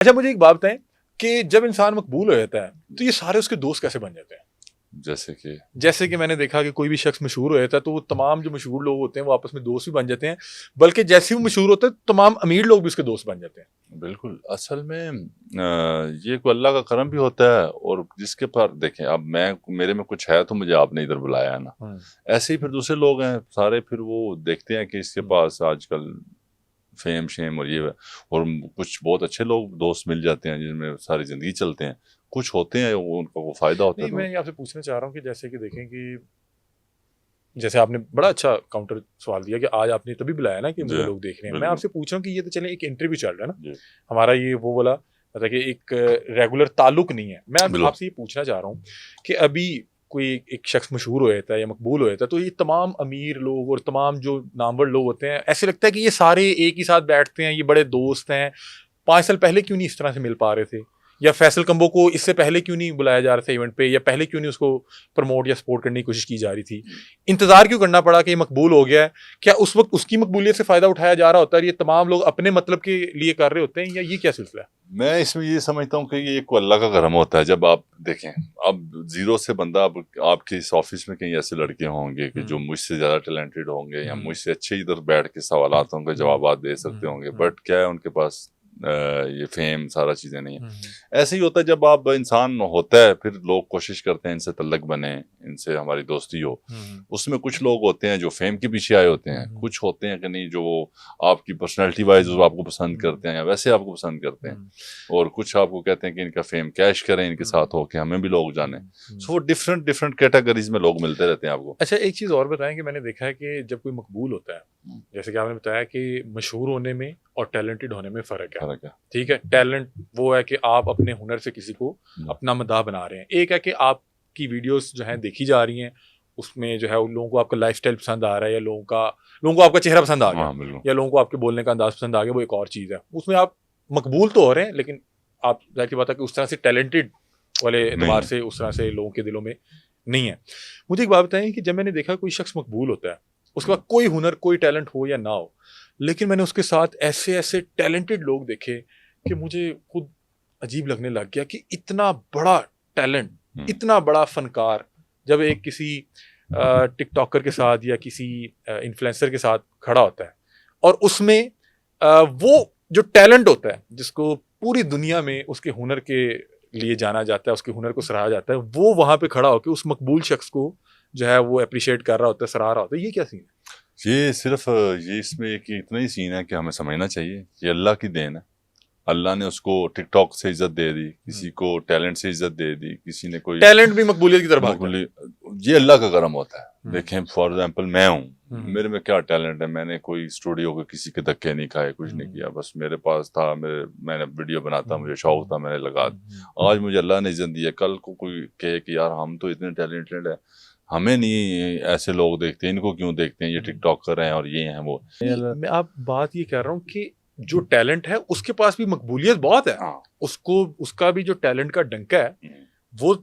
अच्छा मुझे एक बात बताएं कि जब इंसान मकबूल हो जाता है तो ये सारे उसके दोस्त कैसे बन जाते हैं? जैसे कि मैंने देखा कि कोई भी शख्स मशहूर हो जाता है तो वो तमाम जो मशहूर लोग होते हैं वो आपस में दोस्त भी बन जाते हैं, बल्कि जैसे ही वो मशहूर होता है तमाम अमीर लोग भी उसके दोस्त बन जाते हैं। बिल्कुल, असल में ये कोई अल्लाह का करम भी होता है। और जिसके पास देखें, अब मैं मेरे में कुछ है तो मुझे आपने इधर बुलाया है ना। ऐसे ही फिर दूसरे लोग हैं सारे, फिर वो देखते हैं कि इसके पास आजकल फेम शेम और ये, और कुछ बहुत अच्छे लोग दोस्त मिल जाते हैं जिनमें सारी ज़िंदगी चलते हैं। कुछ होते हैं वो उनका वो फ़ायदा होता नहीं, है। तो मैं ये आपसे पूछना चाह रहा हूँ कि जैसे कि देखें कि जैसे आपने बड़ा अच्छा काउंटर सवाल दिया कि आज आपने तभी बुलाया ना कि मुझे लोग देख रहे हैं। मैं आपसे पूछ रहा हूँ कि ये तो चले एक इंटरव्यू चल रहा है ना, हमारा ये वो वाला मतलब कि एक रेगुलर ताल्लुक नहीं है। मैं आपसे ये पूछना चाह रहा हूँ कि अभी कोई एक शख्स मशहूर हो जाता है या मकबूल हो जाता है तो ये तमाम अमीर लोग और तमाम जो नामवर लोग होते हैं, ऐसे लगता है कि ये सारे एक ही साथ बैठते हैं, ये बड़े दोस्त हैं। 5 साल पहले क्यों नहीं इस तरह से मिल पा रहे थे? या फैसल कंबो को इससे पहले क्यों नहीं बुलाया जा रहा था इवेंट पे, या पहले क्यों नहीं उसको प्रमोट या सपोर्ट करने की कोशिश की जा रही थी? इंतजार क्यों करना पड़ा कि ये मकबूल हो गया है? क्या उस वक्त उसकी मकबूलियत से फायदा उठाया जा रहा होता है? ये तमाम लोग अपने मतलब के लिए कर रहे होते हैं, या ये क्या सिलसिला है? मैं इसमें ये समझता हूँ कि ये एक अल्लाह का करम होता है। जब आप देखें, अब जीरो से बंदा, अब आपके इस ऑफिस में कहीं ऐसे लड़के होंगे कि जो मुझसे ज़्यादा टैलेंटेड होंगे या मुझसे अच्छे इधर बैठ के सवालातों के जवाब दे सकते होंगे, बट क्या है उनके पास ये फेम सारा चीज़ें नहीं है। ऐसे ही होता है जब आप इंसान होता है, फिर लोग कोशिश करते हैं इनसे तल्लक बने, इनसे हमारी दोस्ती हो। उसमें कुछ लोग होते हैं जो फेम के पीछे आए होते हैं, कुछ होते हैं कि नहीं जो आपकी पर्सनैलिटी वाइज आपको पसंद करते हैं या वैसे आपको पसंद करते हैं, और कुछ आपको कहते हैं कि इनका फेम कैश करें, इनके साथ हो के हमें भी लोग जाने। सो वो डिफरेंट डिफरेंट कैटेगरीज में लोग मिलते रहते हैं आपको। अच्छा एक चीज़ और बताएं कि मैंने देखा है कि जब कोई मकबूल होता है, जैसे कि आपने बताया कि मशहूर होने में और टैलेंटेड होने में फ़र्क है। ठीक है, टैलेंट वो है कि आप अपने हुनर से किसी को अपना मदाह बना रहे हैं। एक है कि आपकी वीडियोस जो हैं देखी जा रही हैं, उसमें जो है उन लोगों को आपका लाइफ़स्टाइल पसंद आ रहा है, या लोगों को आपका चेहरा पसंद आ गया, या लोगों को आपके बोलने का अंदाज़ पसंद आ गया, वो एक और चीज़ है। उसमें आप मकबूल तो हो रहे हैं, लेकिन आप ज़ाहिर सी बात है कि उस तरह से टैलेंटेड वाले एतबार से उस तरह से लोगों के दिलों में नहीं है। मुझे एक बात बताएं कि जब मैंने देखा कोई शख्स मकबूल होता है, उसके बाद कोई हुनर कोई टैलेंट हो या ना हो, लेकिन मैंने उसके साथ ऐसे ऐसे टैलेंटेड लोग देखे कि मुझे खुद अजीब लगने लग गया कि इतना बड़ा टैलेंट, इतना बड़ा फनकार जब एक किसी टिकटॉकर के साथ या किसी इन्फ्लुएंसर के साथ खड़ा होता है, और उसमें वो जो टैलेंट होता है जिसको पूरी दुनिया में उसके हुनर के लिए जाना जाता है, उसके हुनर को सराहा जाता है, वो वहां पे खड़ा होकर उस मकबूल शख्स को जो है वो अप्रिशिएट कर रहा होता है, सराह रहा होता है। ये क्या सीन है? ये सिर्फ ये इसमें एक इतना ही सीन है कि हमें समझना चाहिए ये अल्लाह की देन है। अल्लाह ने उसको टिकटॉक से इज्जत दे दी, किसी को टैलेंट से इज्जत दे दी, किसी ने कोई टैलेंट भी मकबूलियत की तरफ भागता है। ये अल्लाह का करम होता है। देखें फॉर एग्जांपल मैं हूँ, मेरे में क्या टैलेंट है, मैंने कोई स्टूडियो के किसी के धक्के नहीं खाए, कुछ नहीं किया, बस मेरे पास था, मैंने वीडियो बनाता, मुझे शौक था, मैंने लगा। आज मुझे अल्लाह ने इज्जत दी है, कल को कोई कहे कि यार हम तो इतने टैलेंटेड है, हमें नहीं ऐसे लोग देखते, इनको क्यों देखते हैं, ये टिकटॉकर हैं और ये हैं वो। मैं आप बात ये कर रहा हूँ कि जो टैलेंट है उसके पास भी मकबूलियत बहुत है। उसको उसका भी जो टैलेंट का डंका है वो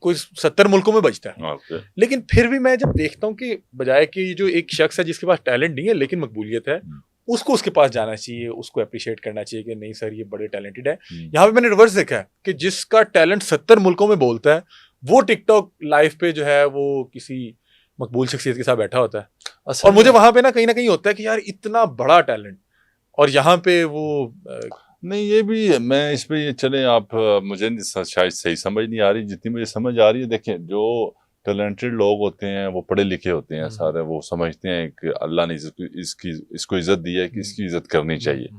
कोई 70 मुल्कों में बजता है। लेकिन फिर भी मैं जब देखता हूँ कि बजाय कि जो एक शख्स है जिसके पास टैलेंट नहीं है लेकिन मकबूलियत है, उसको उसके पास जाना चाहिए, उसको अप्रिशिएट करना चाहिए कि नहीं सर ये बड़े टैलेंटेड है। यहाँ पे मैंने रिवर्स देखा है कि जिसका टैलेंट 70 मुल्कों में बोलता है, वो टिकटॉक लाइव पे जो है वो किसी मकबूल शख्सियत के साथ बैठा होता है। और मुझे वहां पे ना कहीं होता है कि यार इतना बड़ा टैलेंट और यहाँ पे वो नहीं, ये भी मैं इस पे ये चले आप मुझे शायद सही समझ नहीं आ रही जितनी मुझे समझ आ रही है। देखें जो टैलेंटेड लोग होते हैं वो पढ़े लिखे होते हैं सारे, वो समझते हैं कि अल्लाह ने इसको इज्जत दी है कि इसकी इज्जत करनी चाहिए।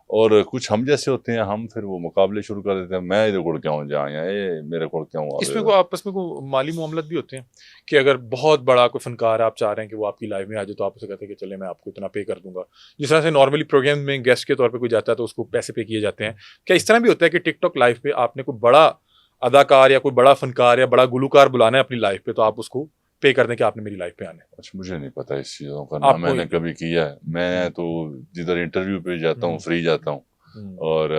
और कुछ हम जैसे होते हैं, हम फिर वो मुकाबले शुरू कर देते हैं, मैं इधर गुड़ क्यों जाऊँ या ये मेरे गुड़ क्यों। इसमें को आपस में को माली मामलत भी होते हैं कि अगर बहुत बड़ा कोई फनकार आप चाह रहे हैं कि वो आपकी लाइव में आ जाए, तो आप उसे कहते हैं कि चले मैं आपको इतना पे कर दूंगा। जिस तरह से नॉर्मली प्रोग्राम में गेस्ट के तौर पे कोई जाता है तो उसको पैसे पे किए जाते हैं, क्या इस तरह भी होता है कि टिकटॉक लाइव पे आपने कोई बड़ा अदाकार या कोई बड़ा फनकार या बड़ा गुलूकार बुलाना है अपनी लाइफ पे, तो आप उसको पे कर दें कि आपने मेरी लाइफ पे आना है? अच्छा, मुझे नहीं पता इस चीज़ों का, ना मैंने कभी किया है। मैं तो जिधर इंटरव्यू पे जाता हूँ फ्री जाता हूँ, और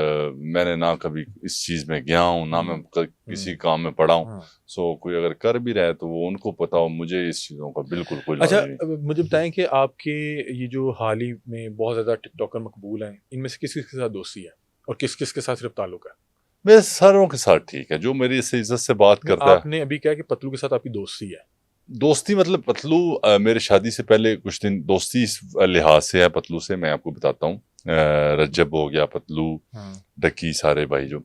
मैंने ना कभी इस चीज़ में गया हूँ, ना मैं किसी काम में पढ़ा हूँ। सो कोई अगर कर भी रहा है तो वो उनको पता हो, मुझे इस चीज़ों का बिल्कुल कोई अच्छा नहीं। मुझे बताएं कि आपके ये जो हाल ही में बहुत ज़्यादा टिकटॉकर मकबूल हैं, इनमें से किस किस के साथ दोस्ती है? और किस किस के साथ सिर्फ ताल्लुक है? मेरे सारों के साथ ठीक है, जो मेरी इससे इज्जत से बात करता है। आपने अभी क्या कि पतलू के साथ आपकी दोस्ती है? दोस्ती मतलब पतलू मेरे शादी से पहले कुछ दिन दोस्ती इस लिहाज से है पतलू से, मैं आपको बताता हूँ। रज्जब हो गया, पतलू, डक्की, सारे भाई जो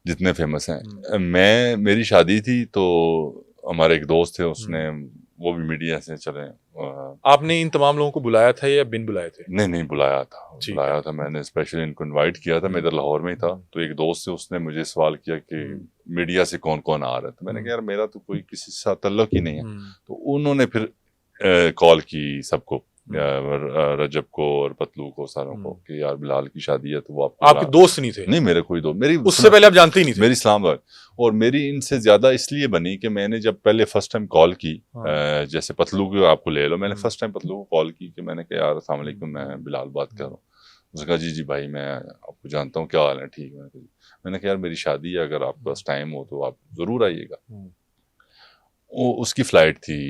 जितने फेमस हैं। मेरी शादी थी तो हमारे एक दोस्त थे, उसने, वो भी मीडिया से चले। आपने इन तमाम लोगों को बुलाया था या बिन बुलाए थे? नहीं, बुलाया था मैंने, स्पेशली इनको इनवाइट किया था। मैं इधर लाहौर में ही था, तो एक दोस्त से उसने मुझे सवाल किया कि मीडिया से कौन कौन आ रहा है। तो मैंने कहा यार मेरा तो कोई किसी से साथ ताल्लुक ही नहीं है। तो उन्होंने फिर कॉल की सबको, रजब को और पतलू को, सारों को, कि यार बिलाल की शादी है तो वो आपके दोस्त नहीं थे? नहीं, मेरे कोई दोस्त, मेरी उससे पहले आप जानते ही नहीं थे? मेरी इस्लामाबाद, और मेरी इनसे ज्यादा इसलिए बनी कि मैंने जब पहले फर्स्ट टाइम कॉल की, जैसे पतलू को आपको ले लो, मैंने फर्स्ट टाइम पतलू को कॉल की कि मैंने कहा यार अस्सलाम वालेकुम, मैं बिलाल बात कर रहा हूँ। उसने कहा जी भाई मैं आपको जानता हूँ, क्या हाल है? ठीक है। मैंने कहा यार मेरी शादी है, अगर आपके पास टाइम हो तो आप जरूर आइएगा। उसकी फ्लाइट थी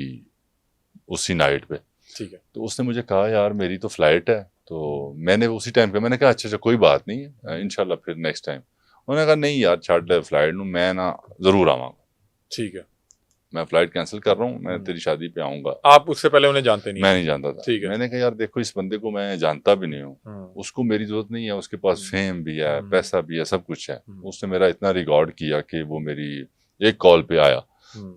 उसी नाइट पे, ठीक है। तो उसने मुझे कहा यार मेरी तो फ्लाइट है, तो मैंने उसी टाइम पे मैंने कहा अच्छा कोई बात नहीं है, इंशाल्लाह फिर नेक्स्ट टाइम। उन्होंने कहा नहीं यार छाड़ फ्लाइट नू, मैं ना जरूर आवांगा। ठीक है, मैं फ्लाइट कैंसिल कर रहा हूँ, मैं तेरी शादी पे आऊंगा। आप उससे पहले उन्हें जानते नहीं? मैं नहीं जानता था। ठीक है। मैंने कहा यार देखो इस बंदे को मैं जानता भी नहीं हूँ, उसको मेरी जरूरत नहीं है, उसके पास फेम भी है, पैसा भी है, सब कुछ है। उसने मेरा इतना रिकॉर्ड किया कि वो मेरी एक कॉल पे आया,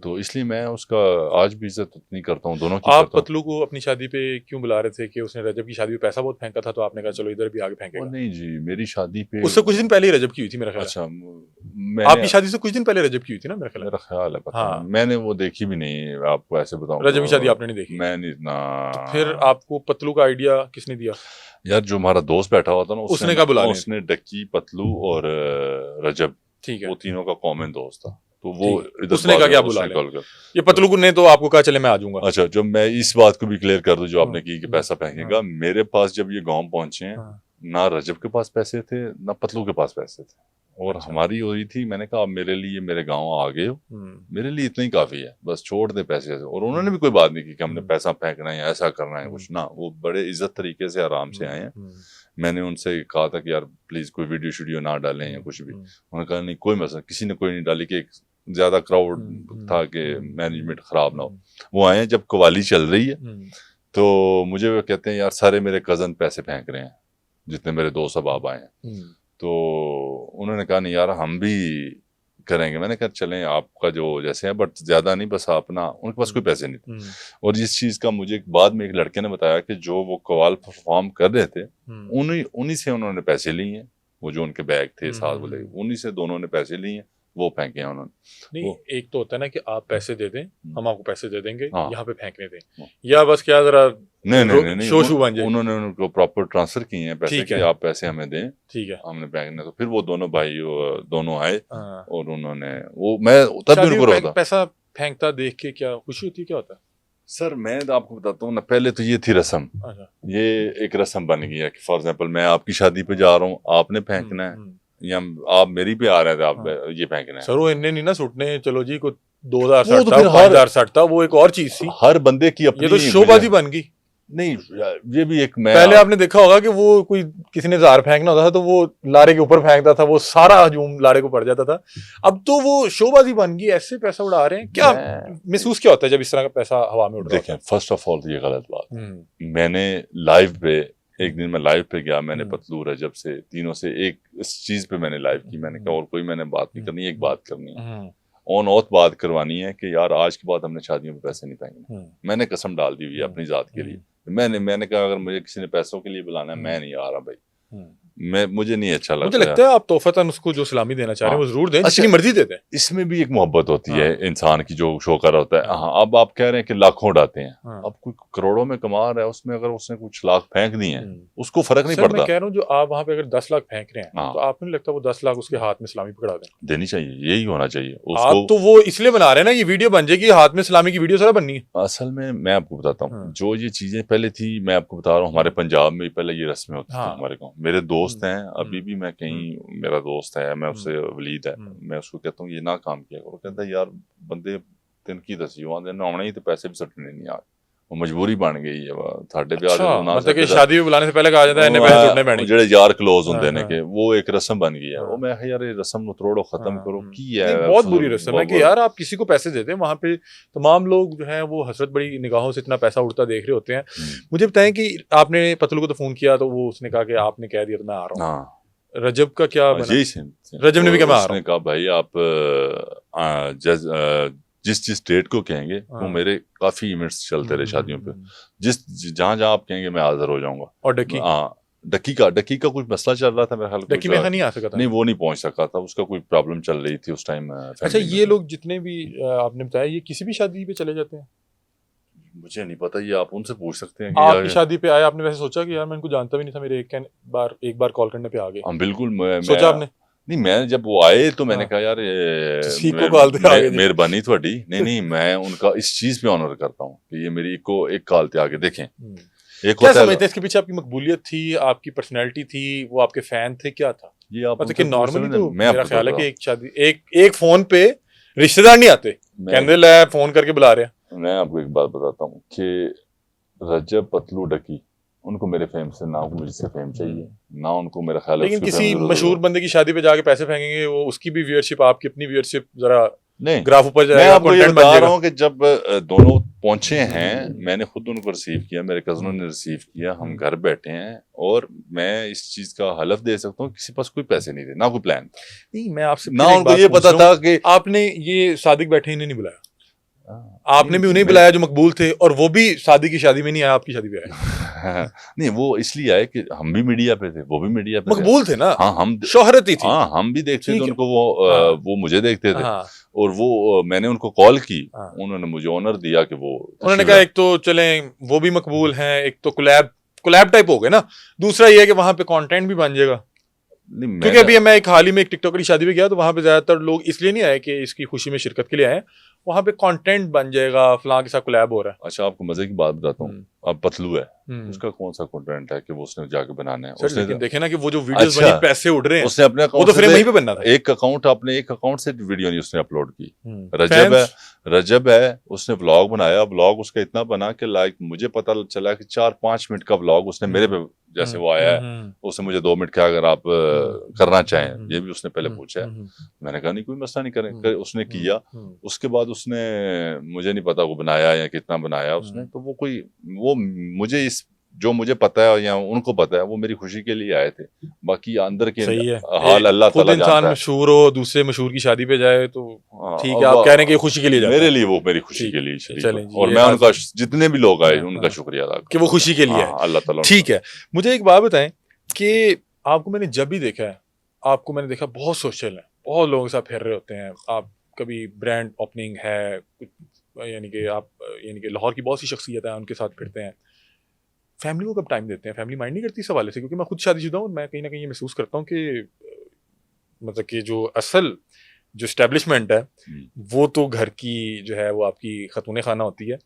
तो इसलिए मैं उसका आज भी इज्जत उतनी करता हूँ, दोनों की। आप पतलू को अपनी शादी पे क्यों बुला रहे थे? कि उसने रजब की शादी पे पैसा बहुत फेंका था, तो आपने कहा चलो इधर भी आगे फेंकेगा? नहीं जी, मेरी शादी पे उससे कुछ दिन पहले ही रजब की हुई थी मेरा ख्याल। अच्छा, आपकी शादी से कुछ दिन पहले रजब की हुई थी ना मेरा ख्याल है। पता मैंने वो देखी भी नहीं, आपको ऐसे बताऊं, रजब की शादी आपने नहीं देखी? मैं नहीं इतना। तो फिर आपको पतलू का आइडिया किसने दिया? यार जो हमारा दोस्त बैठा हुआ था ना, उसने क्या बुला, उसने डक्की, पतलू और रजब, ठीक है, वो तीनों का कॉमन दोस्त था, तो वो उसने कहा क्या बुला ले? ये पतलू को ने तो आपको कहा चले मैं आ जाऊंगा। अच्छा, जो मैं इस बात को भी क्लियर कर दूं जो आपने की कि पैसा फेंकेगा, मेरे पास जब ये गांव पहुंचे हैं, ना रजब के पास पैसे थे ना पतलू के पास पैसे थे, और हमारी हो रही थी। मैंने कहा आप मेरे लिए मेरे गांव आ गए हो, मेरे लिए इतना ही काफी है, बस छोड़ दे पैसे। और उन्होंने भी कोई बात नहीं की कि हमने पैसा फेंकना है, ऐसा करना है कुछ ना, वो बड़े इज्जत तरीके से आराम से आए हैं। मैंने उनसे कहा था कि यार प्लीज कोई वीडियो शीडियो ना डालें या कुछ भी। उन्होंने कहा नहीं कोई मसला, किसी ने कोई नहीं डाली, कि ज्यादा क्राउड था कि मैनेजमेंट खराब ना हो। वो आए जब कवाली चल रही है, तो मुझे वो कहते हैं यार सारे मेरे कजन पैसे फेंक रहे हैं, जितने मेरे दोस्त अहबाब आए हैं। तो उन्होंने कहा नहीं यार हम भी करेंगे। मैंने कहा चलें आपका जो जैसे है, बट ज्यादा नहीं, बस आप ना, उनके पास कोई पैसे नहीं थे। और जिस चीज का मुझे बाद में एक लड़के ने बताया कि जो वो कवाल परफॉर्म कर रहे थे, उन्हीं से उन्होंने पैसे लिए हैं, वो जो उनके बैग थे साथ बोले, उन्हीं से दोनों ने पैसे लिए हैं, वो फेंके हैं उन्होंने। नहीं, एक तो होता है ना कि आप पैसे दे दें, हम आपको पैसे दे देंगे, यहाँ पे फेंकने दें, या बस क्या जरा नहीं, शो शू बन जाए। उन्होंने उनको प्रॉपर ट्रांसफर किए हैं पैसे कि आप पैसे हमें दें, ठीक है, हमने फेंकने। तो फिर वो दोनों भाई दोनों आए और उन्होंने, वो मैं तब भी उनको रोका। पैसा फेंकता देख के क्या खुशी होती है, क्या होता है? सर मैं आपको बताता हूँ ना, पहले तो ये थी रस्म, ये एक रस्म बन गई है कि फॉर एग्जाम्पल मैं आपकी शादी पे जा रहा हूँ, आपने फेंकना है, या आप मेरी पे आ रहे थे, आप ये फेंकना है। सर वो इन्ने नहीं ना सुटने, चलो जी को 2060 60 वो एक और चीज थी, हर बंदे की अपनी, ये तो शोबाजी बन गई। नहीं ये भी एक, मैं पहले आपने देखा होगा कि वो कोई किसी ने जार फेंकना होता था तो वो लारे के ऊपर फेंकता था, वो सारा हजूम लारे को पड़ जाता था। अब तो वो शोबाजी बन गई, ऐसे पैसा उड़ा रहे हैं। क्या महसूस क्या होता है जब इस तरह का पैसा हवा में उड़ रहा है? देखें, फर्स्ट ऑफ ऑल ये गलत बात, मैंने लाइव पे एक दिन मैं लाइव पे गया, मैंने पतलू रजब से तीनों से एक इस चीज पे मैंने लाइव की। मैंने कहा और कोई मैंने बात नहीं करनी, एक बात करनी है, ऑन ऑथ बात करवानी है कि यार आज के बाद हमने शादियों में पैसे नहीं पाएंगे। मैंने कसम डाल दी हुई है अपनी जात के लिए। मैंने कहा अगर मुझे किसी ने पैसों के लिए बुलाना है, मैं नहीं आ रहा भाई, मुझे नहीं अच्छा लगता। मुझे लगता है आप तोहफतन उसको जो सलामी देना चाह रहे हैं वो जरूर दें, जितनी मर्जी देते हैं। इसमें भी एक मोहब्बत होती है इंसान की, जो शो कर होता है। हाँ, अब आप कह रहे हैं कि लाखों उड़ाते हैं, अब कोई करोड़ों में कमा रहा है, उसमें अगर उसने कुछ लाख फेंक दिए हैं, उसको फर्क नहीं पड़ता। मैं कह रहा हूँ जो आप वहाँ पे अगर 10 लाख फेंक रहे हैं, तो आपको नहीं लगता वो 10 लाख उसके हाथ में सलामी पकड़ा दें? देनी चाहिए, यही होना चाहिए उसको। आप तो वो इसलिए बना रहे हैं ना, ये वीडियो बन जाएगी, हाथ में सलामी की वीडियो सारा बननी है। असल में मैं आपको बताता हूँ, जो ये चीजें पहले थी, मैं आपको बता रहा हूँ, हमारे पंजाब में पहले ये रस्में होती थी हमारे गाँव। मेरे दोस्त हैं, अभी भी मैं कहीं, मेरा दोस्त है, मैं उससे वलीद है, मैं उसको कहता हूँ ये ना काम किया करो, कहता है यार बंदे दिन की दसी आने ही तो पैसे भी सटने नहीं आ, मजबूरी बन गई है साडे पे अच्छा, मतलब कि शादी में बुलाने से पहले कहा जाता है इन्हें पैसे छोड़ने पैने ਜਿਹੜੇ ਯਾਰ ਕਲੋਜ਼ ਹੁੰਦੇ ਨੇ हाँ, ਕਿ वो एक रस्म बन गई है वो मैं यार ये रस्म ਨੂੰ तोड़ो खत्म करो की है नहीं, बहुत बुरी रस्म है कि यार आप किसी को पैसे देते हैं, वहां पे तमाम लोग जो हैं वो हसरत बड़ी निगाहों से इतना पैसा उड़ता देख रहे होते हैं। मुझे बताएं कि आपने पतलू को तो फोन किया तो वो उसने कहा कि आपने कह दिया तो मैं आ रहा हूँ। रजब का क्या बना? रजब ने भी कहा मैं आ रहा हूँ। कहा भाई आप जिस डेट को कहेंगे वो मेरे काफी इवेंट्स चलते रहे शादियों पे, जहां जहां आप कहेंगे मैं हाजिर हो जाऊंगा। और डकी डकी का कुछ मसला चल रहा था मेरे ख्याल, डकी में नहीं आ सका था। नहीं वो नहीं पहुंच सका था, उसका कोई प्रॉब्लम चल रही थी उस टाइम। अच्छा, ये लोग जितने भी आपने बताया ये किसी भी शादी पे चले जाते हैं? मुझे नहीं पता, ये आप उनसे पूछ सकते हैं। आपकी शादी पे आए, आपने वैसे सोचा कि यार मैं इनको जानता भी नहीं था, मेरे एक बार कॉल करने पे आ गए? हाँ बिल्कुल, सोचा आपने? नहीं, मैं जब वो आए तो मैंने कहा यार मेहरबानी थोड़ी। नहीं मैं उनका इस चीज पे ऑनर करता हूँ कि ये मेरी एक कॉल पे आगे देखें। क्या समझते हैं इसके पीछे? आपकी मकबूलियत थी, आपकी पर्सनैलिटी थी, वो आपके फैन थे, क्या था ये? आप मतलब कि नॉर्मली तो मेरा ख्याल है कि एक शादी एक फोन पे रिश्तेदार नहीं आते, कहते ले फोन करके बुला रहे हैं। मैं आपको एक बात बताता हूँ कि रजब, पतलू, डकी, उनको मेरे फेम से ना मुझसे फेम चाहिए ना उनको मेरा ख्याल है। लेकिन किसी मशहूर बंदे की शादी पे जाके पैसे फेंकेंगे, वो उसकी भी व्यूअरशिप, आपकी अपनी व्यूअरशिप जरा नहीं ग्राफ ऊपर जाएगा। मैं आपको ये बता रहा हूँ कि जब दोनों पहुंचे हैं, मैंने खुद उनको रिसीव किया, मेरे कजनों ने रिसीव किया, हम घर बैठे हैं और मैं इस चीज का हलफ दे सकता हूँ किसी पास कोई पैसे नहीं थे, ना कोई प्लान। नहीं, मैं आपसे ना उनको ये पता था कि आपने ये सादिक बैठे इन्हें नहीं बुलाया, आपने भी उन्हें बुलाया जो मकबूल थे, और वो भी शादी की शादी में नहीं आया, आपकी शादी पे आया। नहीं वो इसलिए आए कि हम भी मीडिया पे थे, वो भी मीडिया पे मकबूल थे ना। हाँ, हम शोहरती थी। हाँ, हम भी देखते थे उनको, वो मुझे देखते थे। और वो मैंने उनको कॉल की, उन्होंने मुझे ऑनर दिया कि वो उन्होंने कहा एक तो चले वो भी मकबूल हैं, एक तो कोलैब टाइप हो गए ना, दूसरा ये है कि वहां पे कंटेंट भी बन जाएगा। क्योंकि अभी मैं एक हाल ही में एक टिकटॉकर की शादी पे गया तो वहां पे ज्यादातर लोग इसलिए नहीं आए कि इसकी खुशी में शिरकत के लिए आए, वहां पे कंटेंट बन जाएगा, फलां के साथ कोलैब हो रहा है। अच्छा, आपको मजे की बात बताता हूँ, अब पतलू है, उसका कौन सा कंटेंट है कि वो उसने जाके बनाना है? उसने देखे ना कि वो जो वीडियोस बनी, पैसे उड़ रहे हैं, उसने अपने वो तो फ्रेम वहीं पे बनना था। एक अकाउंट से वीडियो नहीं उसने अपलोड की। रजब है, उसने व्लॉग बनाया, व्लॉग उसका इतना बना कि लाइक मुझे पता चला कि 4-5 मिनट का व्लॉग उसने मेरे पे, जैसे वो आया है उसने मुझे 2 मिनट का अगर आप करना चाहें, ये भी उसने पहले पूछा है। मैंने कहा नहीं कोई मसला नहीं करें, उसने किया। उसके बाद उसने मुझे नहीं पता वो बनाया या कितना बनाया उसने, तो वो मुझे जो मुझे पता है या उनको पता है, वो मेरी खुशी के लिए आए थे, बाकी अंदर के हाल अल्लाह ताला जानता है। इंसान मशहूर हो, दूसरे मशहूर की शादी पे जाए तो ठीक है, आप कह रहे हैं कि खुशी के लिए जाता है। मेरे लिए वो मेरी खुशी के लिए, और मैं उनका जितने भी लोग आए उनका शुक्रिया अदा कि वो खुशी के लिए है, अल्लाह ताला। ठीक है, मुझे एक बात बताएं कि आपको मैंने जब भी देखा है, आपको मैंने देखा बहुत सोशल है, बहुत लोगों के साथ फिर रहे होते हैं आप, कभी ब्रांड ओपनिंग है, यानी कि लाहौर की बहुत सी शख्सियत है, उनके साथ फिरते हैं। फैमिली को कब टाइम देते हैं? फैमिली माइंड नहीं करती इस हवाले से? क्योंकि मैं खुद शादीशुदा हूँ, मैं कहीं ना कहीं ये महसूस करता हूँ कि मतलब कि जो असल जो एस्टेब्लिशमेंट है वो तो घर की जो है वो आपकी खतून खाना होती है।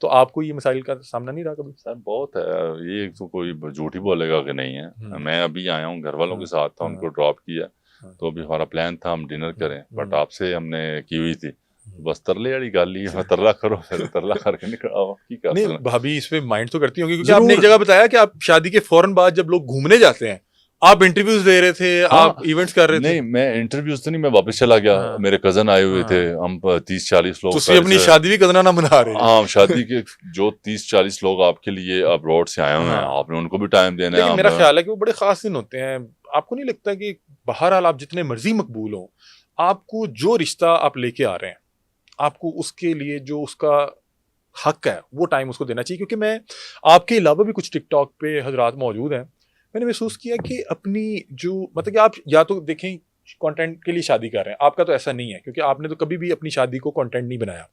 तो आपको ये मसाइल का सामना नहीं रहा कभी? सर बहुत है, ये तो कोई झूठ ही बोलेगा कि नहीं है। मैं अभी आया हूँ, घर वालों के साथ था, उनको ड्रॉप किया, तो अभी हमारा प्लान था हम डिनर करें, बट आपसे हमने की हुई थी, बस तरले वाली गाल ली, तरला करो, फिर तरला करके निकल। नहीं, भाभी इस पे माइंड तो करती होंगी, क्योंकि आपने एक जगह बताया कि आप शादी के फौरन बाद जब लोग घूमने जाते हैं, आप इंटरव्यूज दे रहे थे, आप इवेंट्स कर रहे थे। नहीं, मैं इंटरव्यूज तो नहीं, मैं वापस चला गया, मेरे कजन आए हुए थे, हम 30-40 लोग। तो अपनी शादी भी कजना ना मना रहे हैं? हाँ, शादी के जो 30-40 लोग आपके लिए अब्रॉड से आए हुए हैं, आपने उनको भी टाइम देना है। मेरा ख्याल है कि वो बड़े खास दिन होते हैं। आपको नहीं लगता कि बहरहाल आप जितने मर्जी मकबूल हो, आपको जो रिश्ता आप लेके आ रहे हैं, आपको उसके लिए जो उसका हक है वो टाइम उसको देना चाहिए। क्योंकि मैं आपके अलावा भी कुछ टिकटॉक पे हजरात मौजूद हैं, मैंने महसूस किया कि अपनी जो मतलब कि आप या तो देखें कंटेंट के लिए शादी कर रहे हैं, आपका तो ऐसा नहीं है क्योंकि आपने तो कभी भी अपनी शादी को कंटेंट नहीं बनाया,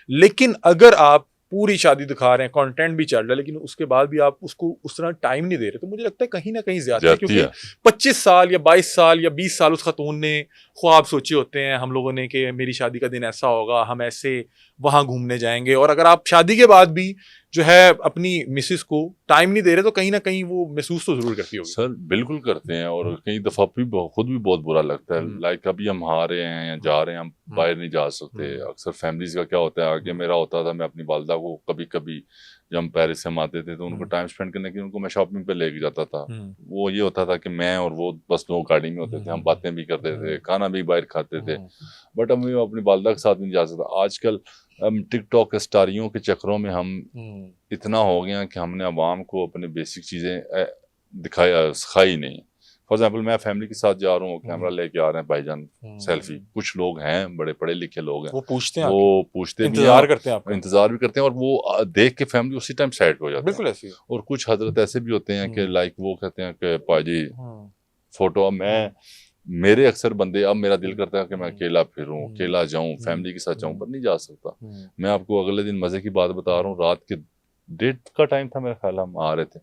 लेकिन अगर आप पूरी शादी दिखा रहे हैं, कंटेंट भी चल रहा है, लेकिन उसके बाद भी आप उसको उस तरह टाइम नहीं दे रहे, तो मुझे लगता है कहीं ना कहीं ज्यादा है। क्योंकि 25 साल या 22 साल या 20 साल उस खतून ने ख्वाब सोचे होते हैं हम लोगों ने कि मेरी शादी का दिन ऐसा होगा, हम ऐसे वहां घूमने जाएंगे, और अगर आप शादी के बाद भी जो है अपनी मिसेस को टाइम नहीं दे रहे, तो कहीं ना कहीं वो महसूस तो जरूर करती होगी। सर बिल्कुल करते हैं, और कई दफा भी खुद भी बहुत बुरा लगता है। लाइक अभी हम आ रहे हैं या जा रहे हैं, हम बाहर नहीं जा सकते। अक्सर फैमिलीज का क्या होता है, आगे मेरा होता था, मैं अपनी वालदा को कभी कभी जब हम पेरिस से हम आते थे तो उनको टाइम स्पेंड करने के लिए उनको मैं शॉपिंग पे लेके जाता था। वो ये होता था कि मैं और वो बस दो गाड़ी में होते थे, हम बातें भी करते थे, खाना भी बाहर खाते थे। बट हम अपनी वालदा के साथ भी नहीं जा सकता। आजकल हम टिकटॉक स्टारियों के चक्करों में हम इतना हो गया कि हमने आवाम को अपने बेसिक चीज़ें सिखाई नहीं। फॉर एग्जाम्पल मैं फैमिली के साथ जा रहा हूँ, कैमरा लेके आ रहे हैं भाईजान, सेल्फी। कुछ लोग हैं बड़े पढ़े लिखे लोग हैं, वो पूछते हैं, इंतजार करते हैं, इंतजार भी करते हैं, और वो देख के फैमिली उसी टाइम साइड हो जाती है। बिल्कुल ऐसे। और कुछ हजरत ऐसे भी होते हैं कि लाइक वो कहते हैं कि पाजी फोटो। मेरे अक्सर बंदे, अब मेरा दिल करता है कि मैं अकेला फिरूं, अकेला जाऊं, फैमिली के साथ जाऊं, पर नहीं जा सकता। मैं आपको अगले दिन मजे की बात बता रहा हूँ, रात के 1:30 का टाइम था मेरा ख्याल, हम आ रहे थे।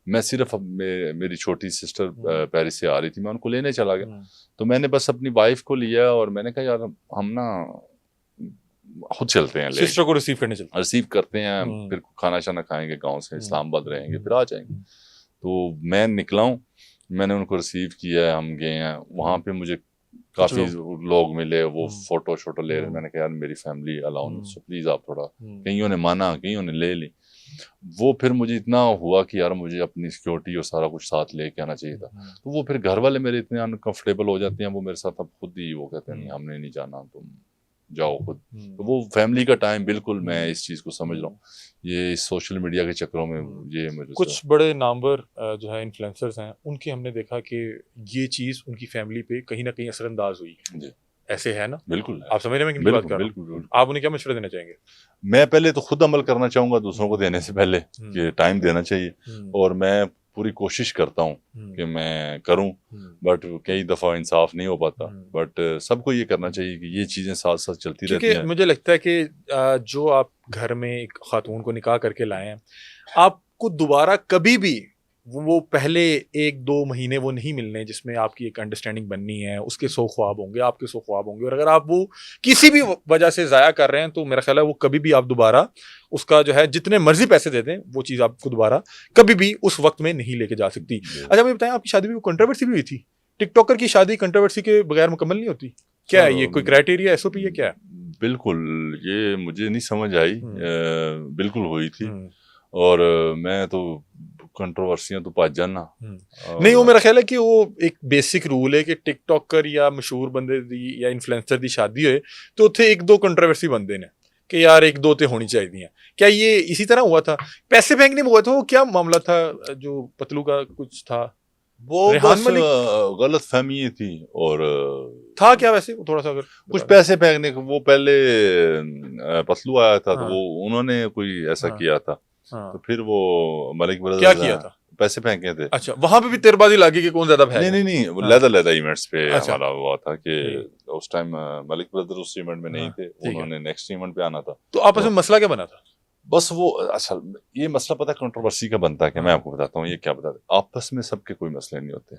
मैं सिर्फ मेरी छोटी सिस्टर पेरिस से आ रही थी, मैं उनको लेने चला गया। तो मैंने बस अपनी वाइफ को लिया और मैंने कहा यार हम ना खुद चलते हैं, सिस्टर को रिसीव करते हैं, फिर खाना शाना खाएंगे, गाँव से इस्लामाबाद रहेंगे, फिर आ जाएंगे। तो मैं निकला हूँ, मैंने उनको रिसीव किया है, हम गए हैं। वहाँ पे मुझे काफी लोग मिले, वो फोटो शोटो ले रहे। मैंने कहा यार मेरी फैमिली अलाउ नहीं, सो प्लीज आप थोड़ा, कईयों ने माना, कईयों ने ले ली। वो फिर मुझे इतना हुआ कि यार मुझे अपनी सिक्योरिटी और सारा कुछ साथ लेके आना चाहिए था। तो वो फिर घर वाले मेरे इतने अनकंफर्टेबल हो जाते हैं, वो मेरे साथ अब खुद ही वो कहते हैं नहीं हमने नहीं जाना, तुम जाओ खुद। तो वो फैमिली का टाइम, बिल्कुल मैं इस चीज़ को समझ रहा हूँ। ये इस सोशल मीडिया के चक्करों में ये मुझे कुछ बड़े नामवर जो है इन्फ्लुएंसर्स हैं, उनके हमने देखा कि ये चीज़ उनकी फैमिली पे कहीं ना कहीं असरअंदाज हुई जी। ऐसे है ना? बिल्कुल। आप समझ रहे हैं मैं किन बात कर रहा हूं? आप उन्हें क्या मशवरा देना चाहेंगे? मैं पहले तो खुद अमल करना चाहूंगा दूसरों को देने से पहले, कि टाइम देना चाहिए, और मैं पूरी कोशिश करता हूँ कि मैं करूँ, बट कई दफ़ा इंसाफ नहीं हो पाता। बट सबको ये करना चाहिए कि ये चीज़ें साथ साथ चलती रहती हैं। मुझे लगता है कि जो आप घर में एक खातून को निकाह करके लाए हैं, आपको दोबारा कभी भी वो पहले 1-2 महीने वो नहीं मिलने जिसमें आपकी एक अंडरस्टैंडिंग बननी है। उसके 100 ख्वाब होंगे, आपके 100 ख्वाब होंगे, और अगर आप वो किसी भी वजह से ज़ाया कर रहे हैं तो मेरा ख्याल है वो कभी भी आप दोबारा उसका जो है जितने मर्जी पैसे दे दें, वो चीज़ आपको दोबारा कभी भी उस वक्त में नहीं लेके जा सकती। अच्छा मुझे बताएं, आपकी शादी में कंट्रोवर्सी भी हुई थी? टिकटॉकर की शादी कंट्रोवर्सी के बगैर मुकम्मल नहीं होती क्या है? ये कोई क्राइटेरिया एसओपी है क्या? बिल्कुल, ये मुझे नहीं समझ आई। बिल्कुल हुई थी, और मैं तो कंट्रोवर्सियां तो पा जाना नहीं। वो मेरा ख्याल है कि वो एक बेसिक रूल है कि टिकटॉकर या मशहूर बंदे दी या इन्फ्लुएंसर दी शादी होए तो उत्थे 1-2 कंट्रोवर्सी बनते ने कि यार 1-2 ते होनी चाहिए। क्या ये इसी तरह हुआ था? पैसे फेंकने में हुआ था? वो क्या मामला था जो पतलू का कुछ था? वो बस गलत फहमी थी, और था क्या वैसे थोड़ा सा अगर कुछ पैसे फेंकने को। वो पहले पतलू आया था, तो वो उन्होंने कोई ऐसा किया था। तो फिर वो मलिक ब्रदर्स क्या किया था? पैसे फेंके थे। अच्छा, वहां पे भी तेरबाजी लगी कि कौन ज्यादा फेंका? नहीं, वो लैदा इवेंट्स पे हमारा हुआ था कि उस टाइम मलिक ब्रदर्स उस इवेंट में नहीं थे, उन्होंने नेक्स्ट इवेंट पे आना था। तो आपस में मसला क्या बना था? बस वो अच्छा, ये मसला पता है कंट्रोवर्सी का बनता है कि मैं आपको बताता हूँ ये क्या बताते, आपस में सबके कोई मसले नहीं होते।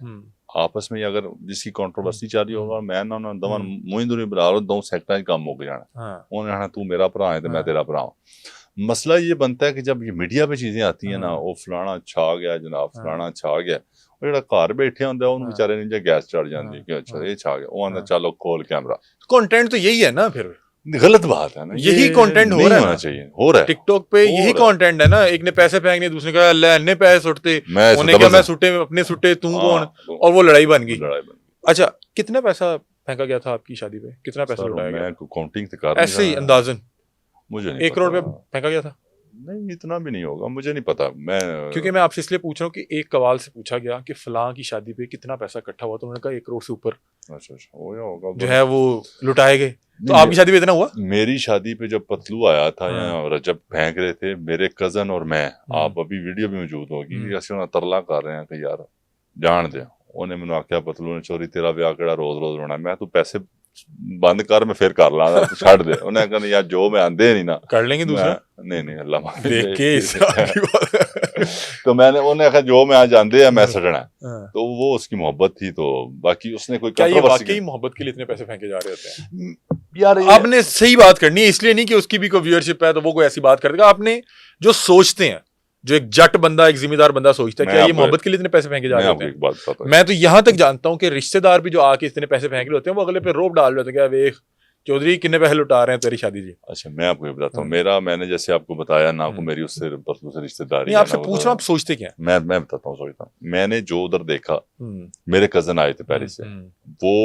आपस में अगर जिसकी कंट्रोवर्सी चल रही होगा, मैं ना दमन मुझे दूरी बना रहा हूँ, 2 सेक्टर काम हो जाना, उन्होंने कहना तू मेरा भरा है तो मैं तेरा भरा हूँ। मसला ये बनता है कि जब ये मीडिया पे चीजें आती हैं ना, वो फलाना छा गया जनाब, फलाना छा गया, और जो घर बैठे होंगे उन बेचारे नीचे गैस चढ़ जाती है कि अच्छा ये छा गया, वो आंदा चलो खोल कैमरा। कंटेंट तो यही है ना, फिर गलत बात है ना, यही कंटेंट हो रहा है चाहिए, हो रहा है टिकटॉक पे, यही कंटेंट है ना। एक ने पैसे फेंकने, दूसरे का ले पैसे सुटते, उन्हें क्या मैं सुटे अपने सुटे तू कौन, और वो लड़ाई बन गई। अच्छा, कितना पैसा फेंका गया था आपकी शादी पे? कितना पैसा लुटाया गया? मैं काउंटिंग तो कर ऐसे ही अंदाजन मुझे नहीं 1 करोड़ रुपया फेंका गया था? नहीं, इतना भी नहीं होगा, मुझे नहीं पता। क्योंकि मैं आपसे इसलिए पूछ रहा हूँ कि एक कवाल से पूछा गया कि फलां की शादी पे कितना पैसा इकट्ठा हुआ, तो उन्होंने कहा 1 करोड़ से ऊपर होगा जो है वो लुटाए गए। तो आपकी शादी पे इतना हुआ? मेरी शादी पे जब पतलू आया था या जब फेंक रहे थे मेरे कजन और मैं, आप अभी वीडियो भी मौजूद होगी, ऐसे तरला कर रहे हैं कि यार जान दे, उन्हें मैंने आख्या पतलू ने चोरी तेरा ब्याह केड़ा रोज रोज रोना, मैं तू पैसे बंद कर मैं फिर कर ला छड़ दे। उन्हें कहना यार जो मैं आंदे नहीं ना कर लेंगे दूसरा, नहीं अल्लाह देख के तो मैंने उन्हें कहा जो मैं आज आंदे है मैं सड़ना है, तो वो उसकी मोहब्बत थी। तो बाकी उसने कोई क्या ये वाकई मोहब्बत के लिए इतने पैसे फेंके जा रहे होते हैं? यार आपने सही बात करनी है, इसलिए नहीं कि उसकी भी कोई व्यूअरशिप है तो वो कोई ऐसी बात कर देगा। आपने जो सोचते हैं, जो एक जट बंदा, एक जिम्मेदार बंदा सोचता है, क्या ये मोहब्बत के लिए इतने पैसे फेंके जा रहे होते हैं? एक बात बताता हूं, मैं तो यहां तक जानता हूं कि रिश्तेदार भी जो आके इतने पैसे फेंक रहे होते हैं, वो अगले पे रोब डाल रहे होते हैं, क्या वेख चौधरी कितने पैसे लुटा रहे हैं तेरी शादी जी। अच्छा मैं आपको ये बताता हूँ, मैंने जैसे आपको बताया ना, आपको मेरी उससे परसों से रिश्तेदारी नहीं, आपसे पूछ रहा हूं आप सोचते क्या? मैं बताता हूँ, सोचता हूँ। मैंने जो उधर देखा, मेरे कजन आए थे पेरिस से, वो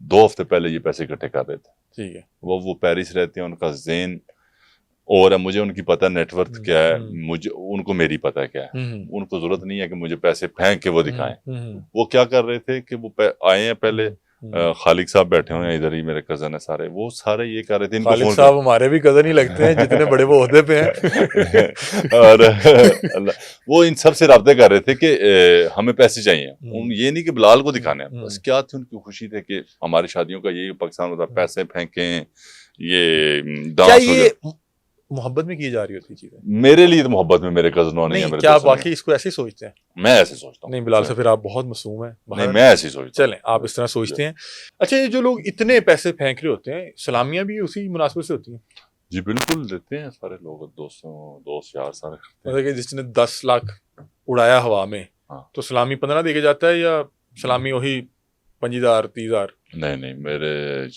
2 हफ्ते पहले ये पैसे इकट्ठे कर रहे थे। ठीक है, वो पेरिस रहते हैं, उनका ज़ेन और है, मुझे उनकी पता है नेटवर्थ क्या है, मुझे उनको मेरी पता है क्या है। उनको जरूरत नहीं है कि मुझे पैसे फेंक के वो दिखाएं। वो क्या कर रहे थे कि वो आए हैं पहले, खालिक साहब बैठे हुए हैं इधर ही, मेरे कजन है सारे, वो सारे ये कर रहे थे, इनको खालिक साहब हमारे भी कजन ही लगते हैं, जितने बड़े वो ओहदे पे हैं। और वो इन सब से राब्ते कर रहे थे कि हमें पैसे चाहिए। ये नहीं कि बिलाल को दिखाने, बस क्या थी उनकी खुशी थे कि हमारी शादियों का ये पाकिस्तान होता, पैसे फेंकें, ये क्या ये मोहब्बत में की जा रही होती चीजें? मेरे लिए तो मोहब्बत में मेरे कजनों ने, क्या आप वाकई इसको ऐसे ही सोचते हैं? मैं ऐसे सोचता हूँ। नहीं बिलाल से फिर आप बहुत मासूम हैं। नहीं मैं ऐसे ही सोचता हूँ। चलें, आप इस तरह सोचते हैं। अच्छा, ये जो लोग इतने पैसे फेंक रहे होते हैं, सलामियां भी उसी मुनासिबत से होती हैं? जी बिल्कुल देते हैं सारे लोग, दोस्त यार सारे। मतलब कि जिसने 10 लाख उड़ाया हवा में, तो सलामी 15 दे के जाता है, या सलामी वही 25,000 30,000? नहीं मेरे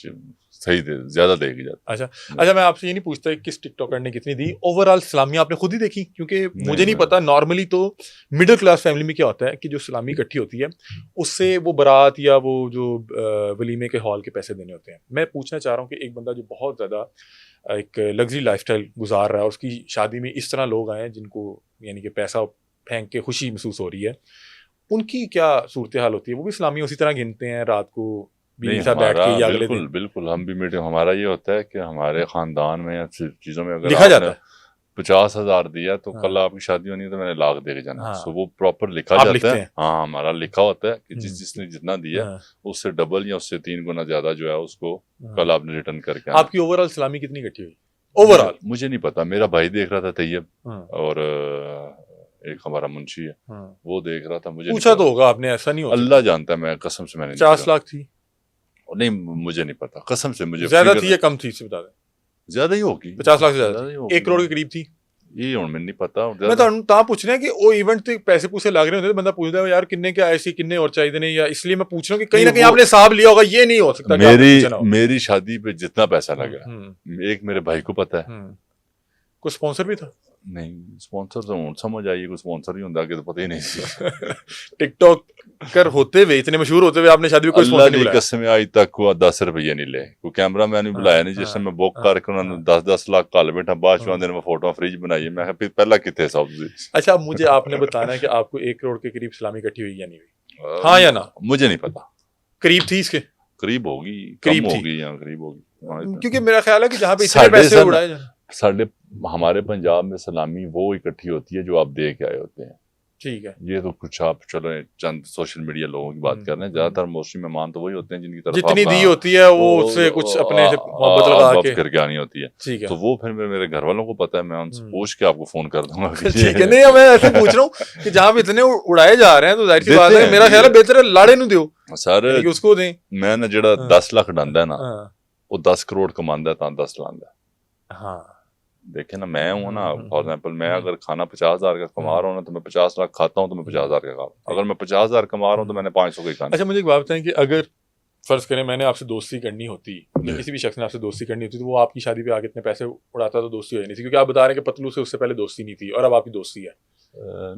सही ज्यादा देगी जाता। अच्छा, मैं आपसे ये नहीं पूछता किस टिकटॉकर ने कितनी दी, ओवरऑल सलामियां आपने खुद ही देखी? क्योंकि मुझे नहीं पता, नॉर्मली तो मिडिल क्लास फैमिली में क्या होता है कि जो सलामी इकट्ठी होती है उससे वो बारात या वो जो वलीमे के हॉल के पैसे देने होते हैं। मैं पूछना चाह रहा हूँ कि एक बंदा जो बहुत ज़्यादा एक लग्जरी लाइफस्टाइल गुजार रहा है, उसकी शादी में इस तरह लोग आए हैं जिनको यानी कि पैसा फेंक के खुशी महसूस हो रही है, उनकी क्या सूरत हाल होती है? वो भी सलामी उसी तरह गिनते हैं रात को बैठ के, या अगले दिन? बिल्कुल हम भी मीटिंग, हमारा ये होता है कि हमारे खानदान में या चीजों में अगर लिखा जाता है 50,000 दिया तो कल आपकी शादी होनी है तो मैंने लाख दे के जाना। सो वो प्रॉपर लिखा जाता है। हाँ, हमारा लिखा होता है कि जिसने जितना दिया उससे डबल या उससे 3 गुना ज्यादा जो है उसको कल आपने रिटर्न करके। आपकी ओवरऑल सलामी कितनी इकट्ठी हुई ओवरऑल? मुझे नहीं पता, मेरा भाई देख रहा था तैयब, और एक हमारा मुंशी है वो देख रहा था। मुझे पूछा तो होगा आपने, ऐसा नहीं होता? अल्लाह जानता है, मैं कसम से मैंने 50 लाख थी? नहीं मुझे नहीं पता, कसम से मुझे। ज्यादा थी या कम थी से बता दें? ज्यादा ही होगी, 50 लाख से ज्यादा, 1 करोड़ के करीब थी। ये ਹੁਣ ਮੈਨੂੰ ਨਹੀਂ ਪਤਾ। मैं ਤਾਂ ਪੁੱਛ ਰਿਹਾ कि वो इवेंट ਤੇ पैसे पूसे लग रहे होते, बंदा पूछता है यार किन्ने क्या ऐसे किन्ने और चाहिए ने, या इसलिए मैं पूछ रहा हूँ कि कहीं ना कहीं आपने हिसाब लिया होगा। ये नहीं हो सकता मेरी शादी पे जितना पैसा लगा एक मेरे भाई को पता है। कोई स्पॉन्सर भी था? नहीं, स्पॉन्सर तो समझ आइए, कोई स्पॉन्सर ही होता कि तो पता ही नहीं। टिकटॉक कर होते हुए, इतने मशहूर होते हुए आपने शादी में कोई स्पॉन्सर नहीं बुलाया? कसम आज तक को 10 रुपये नहीं ले, कोई कैमरा मैन भी बुलाया नहीं। जिस मैं बुक करके उन्होंने 10-10 लाख कल बैठा, बाद दिन में फोटो फ्रिज बनाई। मैं पहला कितने सब। अच्छा, मुझे आपने बताना है कि आपको 1 करोड़ के करीब सलामी इकट्ठी हुई या नहीं हुई? हाँ या ना? मुझे नहीं पता। करीब थी इसके? करीब होगी, कम होगी या करीब होगी, क्योंकि मेरा ख्याल है कि जहाँ पे इतने पैसे उड़ाए जाए। हमारे पंजाब में सलामी वो इकट्ठी होती है जो आप दे के आए होते हैं। ठीक है, ये तो कुछ आप चलो चंद सोशल मीडिया लोगों की बात कर रहे हैं, ज्यादातर मोस्टली मेहमान तो वही होते हैं जिनकी तरफ जितनी दी होती है वो उससे कुछ अपने से मोहब्बत लगा के करके आनी होती है। ठीक है, तो वो फिर मेरे घर वालों को पता है, मैं उनसे पूछ के आपको फोन कर दूंगा। ठीक है, नहीं मैं ऐसे पूछ रहा हूँ कि जहाँ पे इतने उड़ाए जा रहे हैं तो जाहिर सी बात है, मेरा ख्याल है बेहतर लाड़े नु दो सर, उसको दें। मैं ना जेड़ा 10 लाख डांदा है ना, वो 10 करोड़ कमांदा है, 10 लांदा। हाँ देखे ना, मैं हूँ ना, फॉर एग्जाम्पल मैं अगर खाना 50,000 का कमा रहा हूँ ना, तो मैं 50 लाख खाता हूँ तो मैं 50,000 का खाता हूँ। अगर मैं 50,000 कमा रहा हूँ तो मैंने 500 का ही खाना। अच्छा, मुझे एक बात बताएं कि अगर फर्ज करें मैंने आपसे दोस्ती करनी होती, किसी भी शख्स ने आपसे दोस्ती करनी होती, तो वो आपकी शादी पे आके इतने पैसे उड़ाता तो दोस्ती हो नहीं थी, क्योंकि आप बता रहे हैं कि पतलू से उससे पहले दोस्ती नहीं थी और अब आपकी दोस्ती है।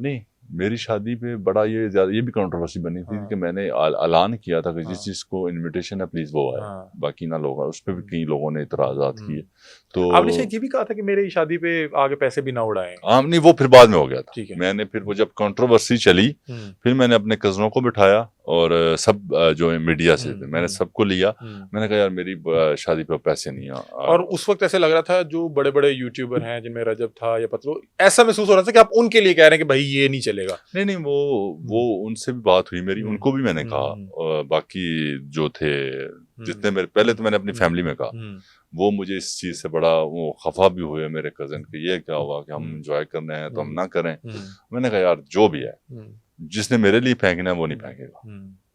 नहीं, मेरी शादी पे बड़ा ये भी कंट्रोवर्सी बनी थी कि मैंने ऐलान किया था कि जिस जिसको इनविटेशन है प्लीज वो आए, बाकी ना लोग। उस पर भी कई लोगों ने इतराजात किए। तो आपने शायद ये भी कहा था कि मेरी शादी पे आगे पैसे भी ना उड़ाएं। हाँ, नहीं वो फिर बाद में हो गया था। ठीक है, मैंने फिर वो जब कंट्रोवर्सी चली, फिर मैंने अपने कजनों को बिठाया और सब जो मीडिया से थे मैंने सबको लिया। मैंने कहा यार मेरी शादी पे पैसे नहीं है। और उस वक्त ऐसे लग रहा था जो बड़े बड़े यूट्यूबर हैं जिनमें रजब था या पतलू, ऐसा महसूस हो रहा था कि आप उनके लिए कह रहे हैं कि भाई ये नहीं चलेगा। नहीं, वो उनसे भी बात हुई मेरी, उनको भी मैंने कहा। बाकी जो थे जितने मेरे, पहले तो मैंने अपनी फैमिली में कहा, वो मुझे इस चीज से बड़ा वो खफा भी हुए मेरे कजन के, ये क्या हुआ कि हम एंजॉय करने हैं तो हम ना करें। मैंने कहा यार जो भी है, जिसने मेरे लिए फेंकना है वो नहीं फेंकेगा।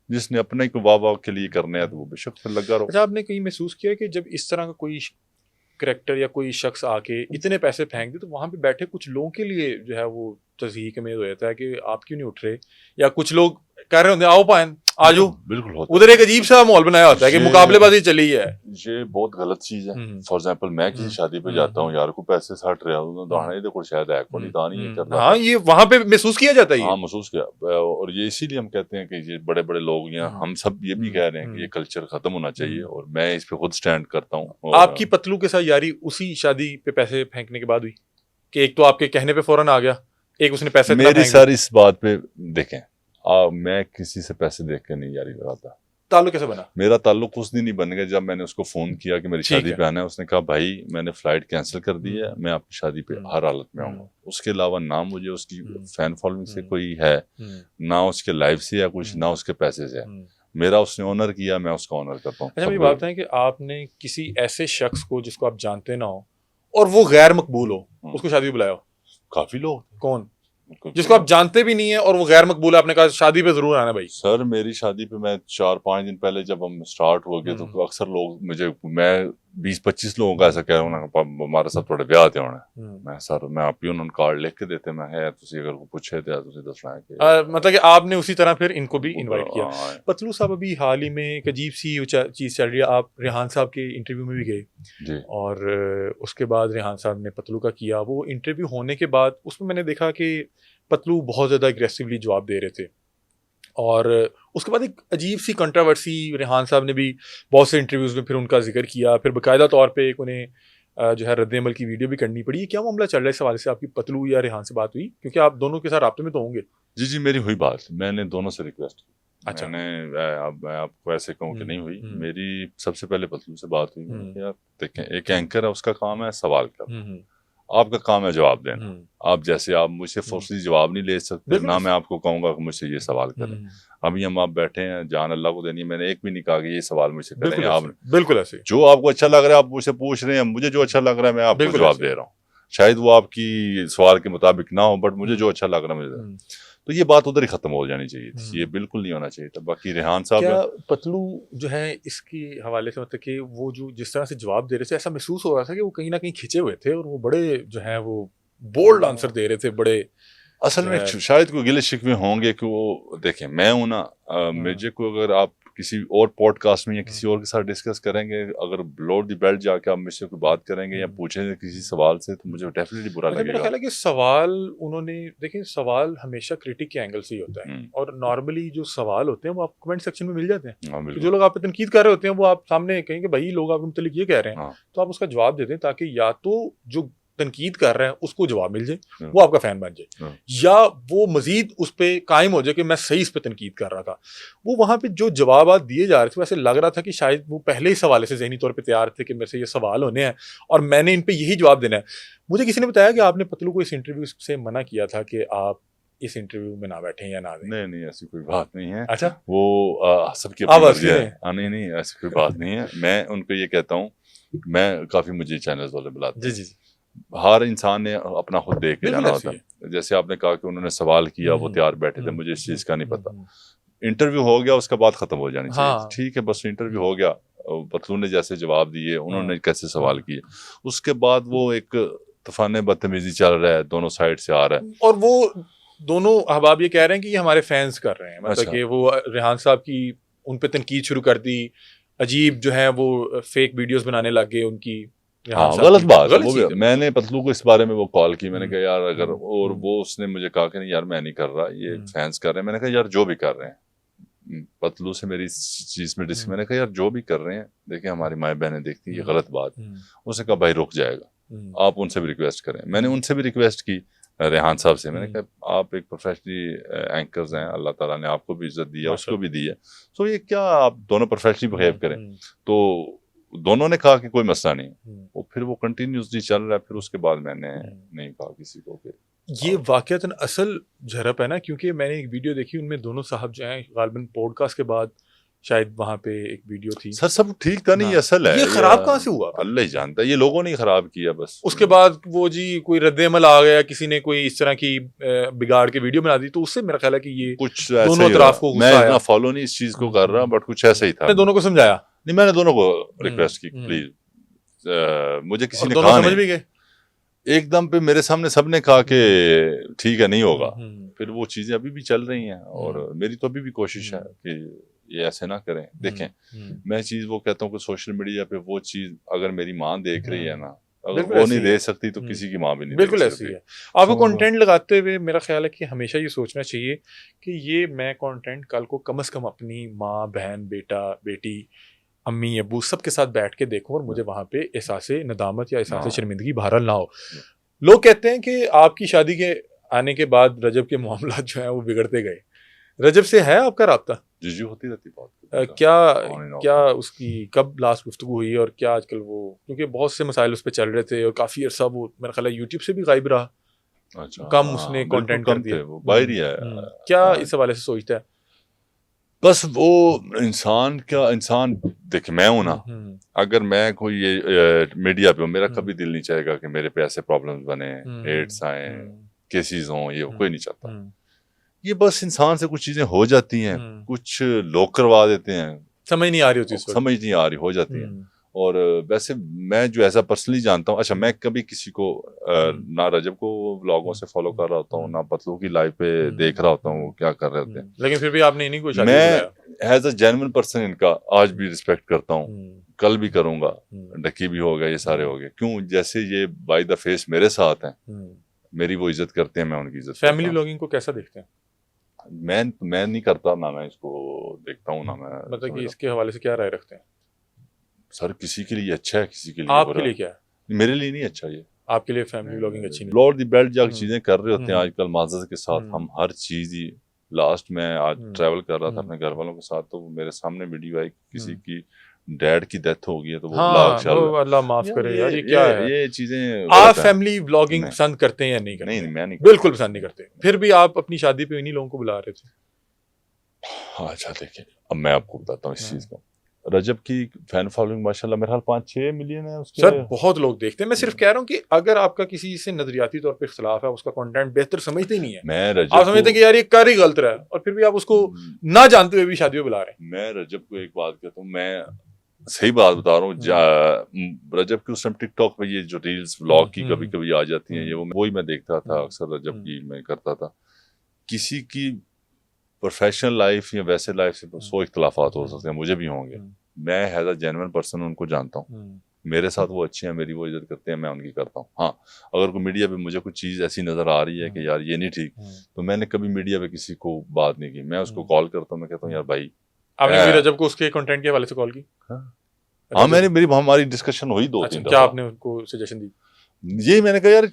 जिसने अपने को वाह वाह के लिए करने हैं तो वो बेशक फिर लगा रहो। अच्छा, आपने कहीं महसूस किया कि जब इस तरह का कोई करेक्टर या कोई शख्स आके इतने पैसे फेंक दे तो वहां पे बैठे कुछ लोगों के लिए जो है वो तस्दीक में हो जाता है कि आप क्यों नहीं उठ रहे, या कुछ लोग कह रहे होते हैं आओ पाएं आजो, बिल्कुल होता उधर एक अजीब सा माहौल बनाया होता है कि मुकाबलेबाजी चली है। ये बहुत गलत चीज है। फॉर एग्जांपल मैं किसी शादी पे जाता हूँ, यार को पैसे सट रहा हूँ तो ये देखो शायद है को नहीं दानी ये कर रहा है। हाँ, ये वहां पे महसूस किया जाता है। हाँ महसूस किया, और ये इसीलिए हम कहते हैं कि ये बड़े बड़े लोग या हम सब ये भी कह रहे हैं कि ये कल्चर खत्म होना चाहिए, और मैं इस पे खुद स्टैंड करता हूँ। आपकी पतलू के साथ यारी उसी शादी पे पैसे फेंकने के बाद हुई कि एक तो आपके कहने पे फौरन आ गया, एक उसने पैसे मेरी सर इस बात पे देखें, मैं किसी से पैसे देख के नहीं यारी लगाता। ताल्लुक कैसे बना? मेरा ताल्लुक उस दिन ही बन गया जब मैंने उसको फोन किया कि मेरी शादी पे आना है। उसने कहा भाई मैंने फ्लाइट कैंसिल कर दी है, मैं आपकी शादी पे हर हालत में आऊंगा। उसके अलावा ना मुझे उसकी फैन फॉलोइंग से कोई है, ना उसके लाइव से या कुछ, ना उसके पैसे से। मेरा उसने ऑनर किया, मैं उसका ऑनर करता हूँ। अच्छा, मेरी बात है कि आपने किसी ऐसे शख्स को जिसको आप जानते ना हो और वो गैर मकबूल हो, उसको शादी पे बुलाया हो? काफी लोग। कौन? जिसको आप जानते भी नहीं है और वो गैर मकबूल है, आपने कहा शादी पे जरूर आना भाई। सर मेरी शादी पे मैं 4-5 दिन पहले जब हम स्टार्ट हो गए तो अक्सर लोग मुझे, मैं 20-25 लोगों का ऐसा कह रहा हूँ हमारे साथ थोड़े ब्याह थे होने। मैं सर मैं आप ही उन्होंने कार्ड लिख के देते, मैं है तुसी अगर को पूछे थे तुसी दसना है मतलब कि आपने उसी तरह फिर इनको भी इनवाइट किया। पतलू साहब अभी हाल ही में एक अजीब सी चीज चल रही है, आप रेहान साहब के इंटरव्यू में भी गए और उसके बाद रेहान साहब ने पतलू का किया। वो इंटरव्यू होने के बाद उसमें मैंने देखा कि पतलू बहुत ज़्यादा एग्रेसिवली जवाब दे रहे थे, और उसके बाद एक अजीब सी कंट्रोवर्सी, रेहान साहब ने भी बहुत से इंटरव्यूज़ में फिर उनका जिक्र किया, फिर बाकायदा तौर पे एक उन्हें जो है रद्द-ए-अमल की वीडियो भी करनी पड़ी। क्या मामला चल रहा है इस हवाले से? आपकी पतलू या रेहान से बात हुई? क्योंकि आप दोनों के साथ राब्ते में तो होंगे। जी मेरी हुई बात, मैंने दोनों से रिक्वेस्ट की। अच्छा, मैं आपको ऐसे कहूँ कि नहीं हुई। मेरी सबसे पहले पतलू से बात हुई। यार देखें, एक एंकर है, उसका काम है सवाल करना, आपका काम है जवाब देना। आप जैसे आप मुझसे फोर्सली जवाब नहीं ले सकते, ना मैं आपको कहूंगा कि मुझसे ये सवाल करें। अभी हम आप बैठे हैं, जान अल्लाह को देनी, मैंने एक भी नहीं कहा कि ये सवाल मुझसे करें। आप बिल्कुल ऐसे जो आपको अच्छा लग रहा है आप मुझसे पूछ रहे हैं, मुझे जो अच्छा लग रहा है मैं आपको जवाब दे रहा हूँ। शायद वो आपकी सवाल के मुताबिक ना हो, बट मुझे जो अच्छा लग रहा है मुझे, तो ये बात उधर ही खत्म हो जानी चाहिए थी। ये बिल्कुल नहीं होना चाहिए था। बाकी रेहान साहब, क्या पतलू जो है इसके हवाले से मतलब कि वो जो जिस तरह से जवाब दे रहे थे, ऐसा महसूस हो रहा था कि वो कहीं ना कहीं खिंचे हुए थे और वो बड़े जो है वो बोल्ड आंसर दे रहे थे बड़े। असल में शायद कोई गिले शिकवे होंगे कि वो देखें, मैं हूं ना, मुझे को अगर आप किसी और पॉडकास्ट में या किसी और के साथ डिस्कस करेंगे, अगर बिलो द बेल्ट जाके आप मुझसे कोई बात करेंगे या पूछेंगे किसी सवाल से, तो मुझे डेफिनेटली बुरा लगेगा। मेरा ख्याल है कि सवाल उन्होंने, देखिए सवाल हमेशा क्रिटिक के एंगल से ही होता है, और नॉर्मली जो सवाल होते हैं वो आपको कमेंट सेक्शन में मिल जाते हैं। तो जो लोग आप पे तनकीद कर रहे होते हैं वो आप सामने कहेंगे भाई लोग आपके मुतालिक ये कह रहे हैं, तो आप उसका जवाब देते हैं ताकि या तो जो तनकीद कर रहे हैं उसको जवाब मिल जाए, वो आपका फैन बन जाए, या वो मजीद उस पर कायम हो जाए कि मैं सही इस पर तनकीद कर रहा था। वो वहां पे जो जवाब दिए जा रहे थे वैसे लग रहा था कि शायद वो पहले ही सवाल से जहनी तौर पे तैयार थे कि मेरे से ये सवाल होने हैं और मैंने इन पे यही जवाब देना है। मुझे किसी ने बताया कि आपने पतलू को इस इंटरव्यू से मना किया था कि आप इस इंटरव्यू में ना बैठे या ना दें। नहीं ऐसी कोई बात नहीं है। अच्छा, वो सबकी अपनी मर्जी है। नहीं ऐसी कोई बात नहीं है। मैं उनको ये कहता हूँ, मैं काफी मुझे चैनल्स वाले बुलाते हैं। जी हर इंसान ने अपना खुद देख के जाना होता है। जैसे आपने कहा कि उन्होंने सवाल किया, वो तैयार बैठे थे, मुझे इस चीज का नहीं पता। इंटरव्यू हो गया, उसके बाद खत्म हो जानी चाहिए। ठीक है, बस इंटरव्यू हो गया, पतलू ने जैसे जवाब दिए, उन्होंने कैसे सवाल किए, उसके बाद वो एक तूफान बदतमीजी चल रहा है, दोनों साइड से आ रहा है। और वो दोनों अहबाब ये कह रहे हैं कि ये हमारे फैंस कर रहे हैं, मतलब कि वो रेहान साहब की उन पे तनकीद शुरू कर दी, अजीब जो है वो फेक वीडियोस बनाने लग गए उनकी। गलत बात है। वो भी मैंने पतलू को इस बारे में वो कॉल की, मैंने कहा यार अगर, और वो उसने मुझे कहा कि नहीं यार मैं नहीं कर रहा, ये फैंस कर रहे हैं। मैंने कहा यार जो भी कर रहे हैं, पतलू से मेरी इस चीज में डिस्क, मैंने कहा यार जो भी कर रहे हैं, देखिए हमारी माएँ बहनें देखती है, ये गलत बात है। उसने कहा भाई रुक जाएगा, आप उनसे भी रिक्वेस्ट करें। मैंने उनसे भी रिक्वेस्ट की, रेहान साहब से। मैंने कहा आप एक प्रोफेशनली एंकर्स हैं, अल्लाह ताला ने आपको भी इज्जत दी है, उसको भी दी है, तो ये क्या आप दोनों प्रोफेशनली बिहेव करें। तो दोनों ने कहा कि कोई मसला नहीं, और फिर वो कंटिन्यूसली चल रहा है। फिर उसके बाद मैंने नहीं कहा किसी को कि ये वाकयातन असल झड़प है ना, क्योंकि मैंने एक वीडियो देखी, उनमें दोनों साहब जो हैं गालिबन पॉडकास्ट के बाद शायद वहां पे एक वीडियो थी। सर सब ठीक था नहीं, असल है ये खराब कहाँ से हुआ? अल्लाह ही जानता है, ये लोगों ने खराब किया बस। उसके बाद वो जी कोई रद्द-ए-अमल आ गया, किसी ने कोई इस तरह की बिगाड़ के वीडियो बना दी, तो उससे मेरा ख्याल है कि ये कुछ दोनों तरफ को गुस्सा मैं आया। इतना फॉलो नहीं इस चीज को कर रहा, बट कुछ ऐसा ही था। दोनों को समझाया नहीं, मैंने दोनों को रिक्वेस्ट की प्लीज, मुझे किसी ने दोनों कहा समझ नहीं भी गए एकदम पे, मेरे सामने सबने कहा कि ठीक है नहीं होगा। फिर वो चीजें अभी भी चल रही हैं और मेरी तो अभी भी कोशिश है कि ये ऐसे ना करें। देखें, मैं चीज वो कहता हूँ कि सोशल मीडिया पे वो चीज अगर मेरी माँ देख रही है ना, अगर वो नहीं दे सकती तो किसी की माँ भी नहीं बिल्कुल देख ऐसी सकती है। आपको कंटेंट लगाते हुए मेरा ख्याल है कि हमेशा ये सोचना चाहिए कि ये मैं कंटेंट कल को कम से कम अपनी माँ, बहन, बेटा, बेटी, अम्मी, अब्बू सबके साथ बैठ के देखूं और मुझे वहां पे एहसास नदामत या एहसास शर्मिंदगी बहरहाल ना हो। लोग कहते हैं कि आपकी शादी के आने के बाद रजब के मामला जो है वो बिगड़ते गए। रजब से है आपका राब्ता? जी होती रहती बात। क्या उसकी कब लास्ट गुफ्तगू हुई और क्या आजकल वो, क्योंकि बहुत से मसाइल उस पर चल रहे थे और काफी अरसा वो मेरा ख्याल है यूट्यूब से भी गायब रहा। अच्छा, कम उसने कंटेंट कर दिया, वो बाहर ही है। क्या इस हवाले से सोचता है? बस वो इंसान देख, मैं हूं ना, अगर मैं कोई ये मीडिया पे हूं, मेरा कभी दिल नहीं चाहेगा कि मेरे पे ऐसे प्रॉब्लम्स बने, एड्स आए, केसेस हों, ये कोई नहीं चाहता। ये बस इंसान से कुछ चीजें हो जाती हैं, कुछ लोग करवा देते हैं, समझ नहीं आ रही होती, समझ नहीं आ रही हो जाती है। और वैसे मैं जो ऐसा पर्सनली जानता हूँ, अच्छा मैं कभी किसी को ना रजब को व्लॉगों से फॉलो कर रहा होता हूँ, ना पतलू की लाइफ पे देख रहा होता हूँ क्या कर रहे होते हैं, लेकिन फिर भी आपने इन्हीं को शादी मैं एज अ जेन्युइन पर्सन इनका आज भी रिस्पेक्ट करता हूँ, कल भी करूंगा। डकी भी हो गए, ये सारे हो गए, क्यों? जैसे ये बाय द फेस मेरे साथ हैं, मेरी वो इज्जत करते हैं, मैं उनकी इज्जत। फैमिली व्लॉगिंग को कैसा देखते हैं? मैं नहीं करता, ना मैं इसको देखता हूँ, ना मैं मतलब कि इसके हवाले से क्या राय रखते हैं? सर किसी के लिए अच्छा है, किसी के लिए आपके लिए क्या है? मेरे लिए नहीं अच्छा। ये आपके लिए फैमिली व्लॉगिंग अच्छी नहीं? लॉर्ड दी बेल्ट जो चीजें कर रहे होते हैं आजकल माजरत के साथ, हम हर चीज ही, लास्ट में आज ट्रैवल कर रहा था अपने घर वालों के साथ, तो मेरे सामने वीडियो आई किसी की डैड की डेथ हो गई है, तो वो ब्लॉग चल रहा है। अल्लाह माफ करे यार, ये क्या है? ये चीजें आप फैमिली व्लॉगिंग पसंद करते हैं या नहीं करते? नहीं, मैं नहीं, बिल्कुल पसंद नहीं करते। फिर भी आप अपनी शादी पे इन्हीं लोगों को बुला रहे थे। अच्छा देखिए, अब मैं आपको बताता हूँ इस चीज को। रजब की फैन फॉलोइंग माशाल्लाह मेरे ख्याल 5-6 मिलियन है उसके। सर बहुत लोग देखते हैं। मैं सिर्फ कह रहा हूँ कि अगर आपका किसी से नजरियाती तौर पे इख्तिलाफ है, उसका कंटेंट बेहतर समझते ही नहीं है, मैं आप समझते हैं कि यार ये कर ही गलत रहा है, और फिर भी आप उसको ना जानते हुए भी शादी में बुला रहे हैं। मैं रजब को एक बात कहता हूँ, मैं सही बात बता रहा हूँ, रजब के उस टाइम टिकटॉक पे ये जो रील्स व्लॉग की कभी कभी आ जाती हैं, ये वही मैं देखता था अक्सर, रजब की मैं करता था। किसी की प्रोफेशनल लाइफ या वैसे लाइफ से 100 इख्तलाफात हो सकते हैं, मुझे भी होंगे। मैं एज अ जेन्युइन पर्सन उनको जानता हूँ, मेरे साथ वो अच्छे हैं, मेरी वो इज्जत करते हैं, मैं उनकी करता हूँ। हाँ, अगर कोई मीडिया पे मुझे कुछ चीज़ ऐसी नज़र आ रही है कि यार ये नहीं ठीक, तो मैंने कभी मीडिया पे किसी को बात नहीं की, मैं उसको कॉल करता हूँ, मैं कहता हूँ यार भाई। आपने भी रजब को उसके कंटेंट के हवाले से कॉल की? हाँ, हमारी डिस्कशन हुई 2-3 क्या आपने उनको सजेशन दी? ये मैंने कहा यार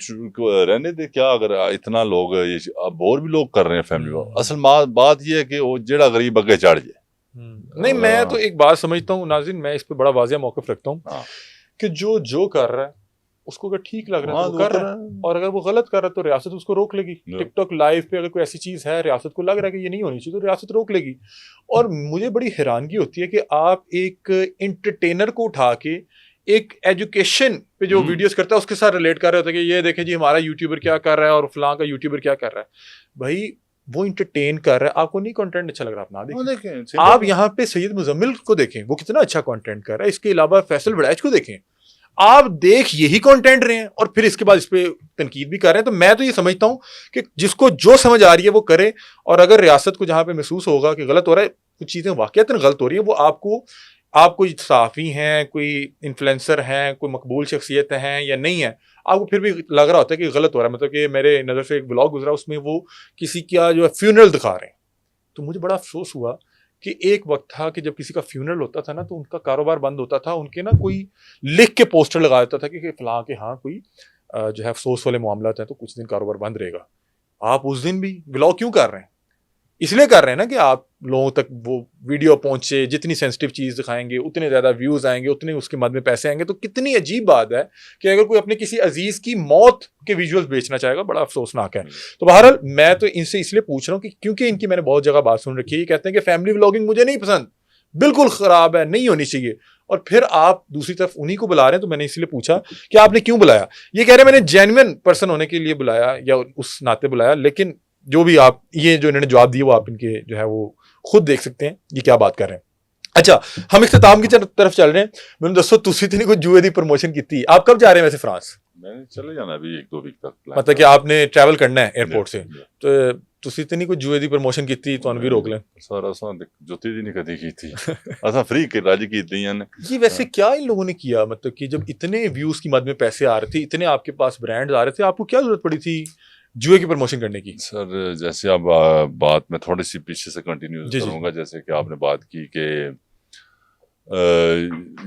रहने दे, क्या अगर इतना लोग अब और भी लोग कर रहे हैं फैमिली को। असल बात ये है कि वो जेड़ा गरीब अगे चढ़ जाए। नहीं, मैं तो एक बात समझता हूँ नाज़रीन, मैं इस पे बड़ा वाज़िया मौक़िफ़ रखता हूँ कि जो कर रहा है उसको अगर ठीक लग रहा है तो वो कर रहा है, और अगर वो गलत कर रहा है तो रियासत उसको रोक लेगी। टिकटॉक लाइव पे अगर कोई ऐसी चीज़ है, रियासत को लग रहा है कि ये नहीं होनी चाहिए, तो रियासत रोक लेगी। और मुझे बड़ी हैरानगी होती है कि आप एक एंटरटेनर को उठा के एक एजुकेशन पे जो वीडियोस करता है उसके साथ रिलेट कर रहे होते हैं कि ये देखें जी हमारा यूट्यूबर क्या कर रहा है और फलां का यूट्यूबर क्या कर रहा है। भाई वो इंटरटेन कर रहा है, आपको नहीं कंटेंट अच्छा लग रहा, आप ना देखें। आप यहाँ पे सैयद मुजम्मिल को देखें, वो कितना अच्छा कंटेंट कर रहा है। इसके अलावा फैसल वड़ैच को देखें, आप देख यही कंटेंट रहे हैं और फिर इसके बाद इस पे तनकीद भी कर रहे हैं। तो मैं तो ये समझता हूँ कि जिसको जो समझ आ रही है वो करे, और अगर रियासत को जहाँ पे महसूस होगा कि गलत हो रहा है, कुछ चीज़ें वाकईतन गलत हो रही है, वो आप कोई सहाफ़ी हैं, कोई इन्फ्लुएंसर हैं, कोई मकबूल शख्सियत हैं या नहीं है, आपको फिर भी लग रहा होता है कि गलत हो रहा है। मतलब कि मेरे नज़र से एक व्लॉग गुजरा, उसमें वो किसी का जो है फ्यूनरल दिखा रहे हैं, तो मुझे बड़ा अफसोस हुआ कि एक वक्त था कि जब किसी का फ्यूनरल होता था ना, तो उनका कारोबार बंद होता था, उनके ना कोई लिख के पोस्टर लगा देता था कि फ़लाँ के हाँ कोई जो है अफसोस वाले मामला हैं, तो कुछ दिन कारोबार बंद रहेगा। आप उस दिन भी व्लॉग क्यों कर रहे हैं? इसलिए कर रहे हैं ना कि आप लोगों तक वो वीडियो पहुंचे, जितनी सेंसिटिव चीज़ दिखाएंगे उतने ज़्यादा व्यूज़ आएंगे, उतने उसके मद में पैसे आएंगे। तो कितनी अजीब बात है कि अगर कोई अपने किसी अजीज़ की मौत के विजुअल्स बेचना चाहेगा, बड़ा अफसोसनाक है। तो बहरहाल मैं तो इनसे इसलिए पूछ रहा हूँ कि क्योंकि इनकी मैंने बहुत जगह बात सुन रखी है, ये कहते हैं कि फैमिली व्लॉगिंग मुझे नहीं पसंद, बिल्कुल ख़राब है, नहीं होनी चाहिए, और फिर आप दूसरी तरफ उन्हीं को बुला रहे हैं। तो मैंने इसीलिए पूछा कि आपने क्यों बुलाया। ये कह रहे हैं मैंने जेन्युइन पर्सन होने के लिए बुलाया या उस नाते बुलाया, लेकिन जो भी आप ये जो इन्होंने जवाब दिए वो आप इनके जो है वो खुद देख सकते हैं ये क्या बात कर रहे हैं। अच्छा, हम इख्तिताम की तरफ चल रहे हैं। मैंने दोस्तों तुसी इतनी कोई जुए की प्रमोशन की थी, आप कब जा रहे हैं वैसे फ्रांस? मैंने चले जाना अभी 1-2 वीक तक, मतलब कि आपने ट्रैवल करना है एयरपोर्ट से, तो तुसी इतनी कोई जुए की प्रमोशन की थी तो भी रोक लें सर। असा जुती दी नहीं कदी की थी असा फ्री के राजी की दी ने। ये वैसे क्या इन लोगों ने किया, मतलब कि जब इतने व्यूज की मद में पैसे आ रहे थे, इतने आपके पास ब्रांड्स आ रहे थे, आपको क्या जरूरत पड़ी थी जुए की प्रमोशन करने की? सर जैसे अब बात मैं थोड़ी सी पीछे से कंटिन्यू करूंगा, जैसे कि आपने बात की कि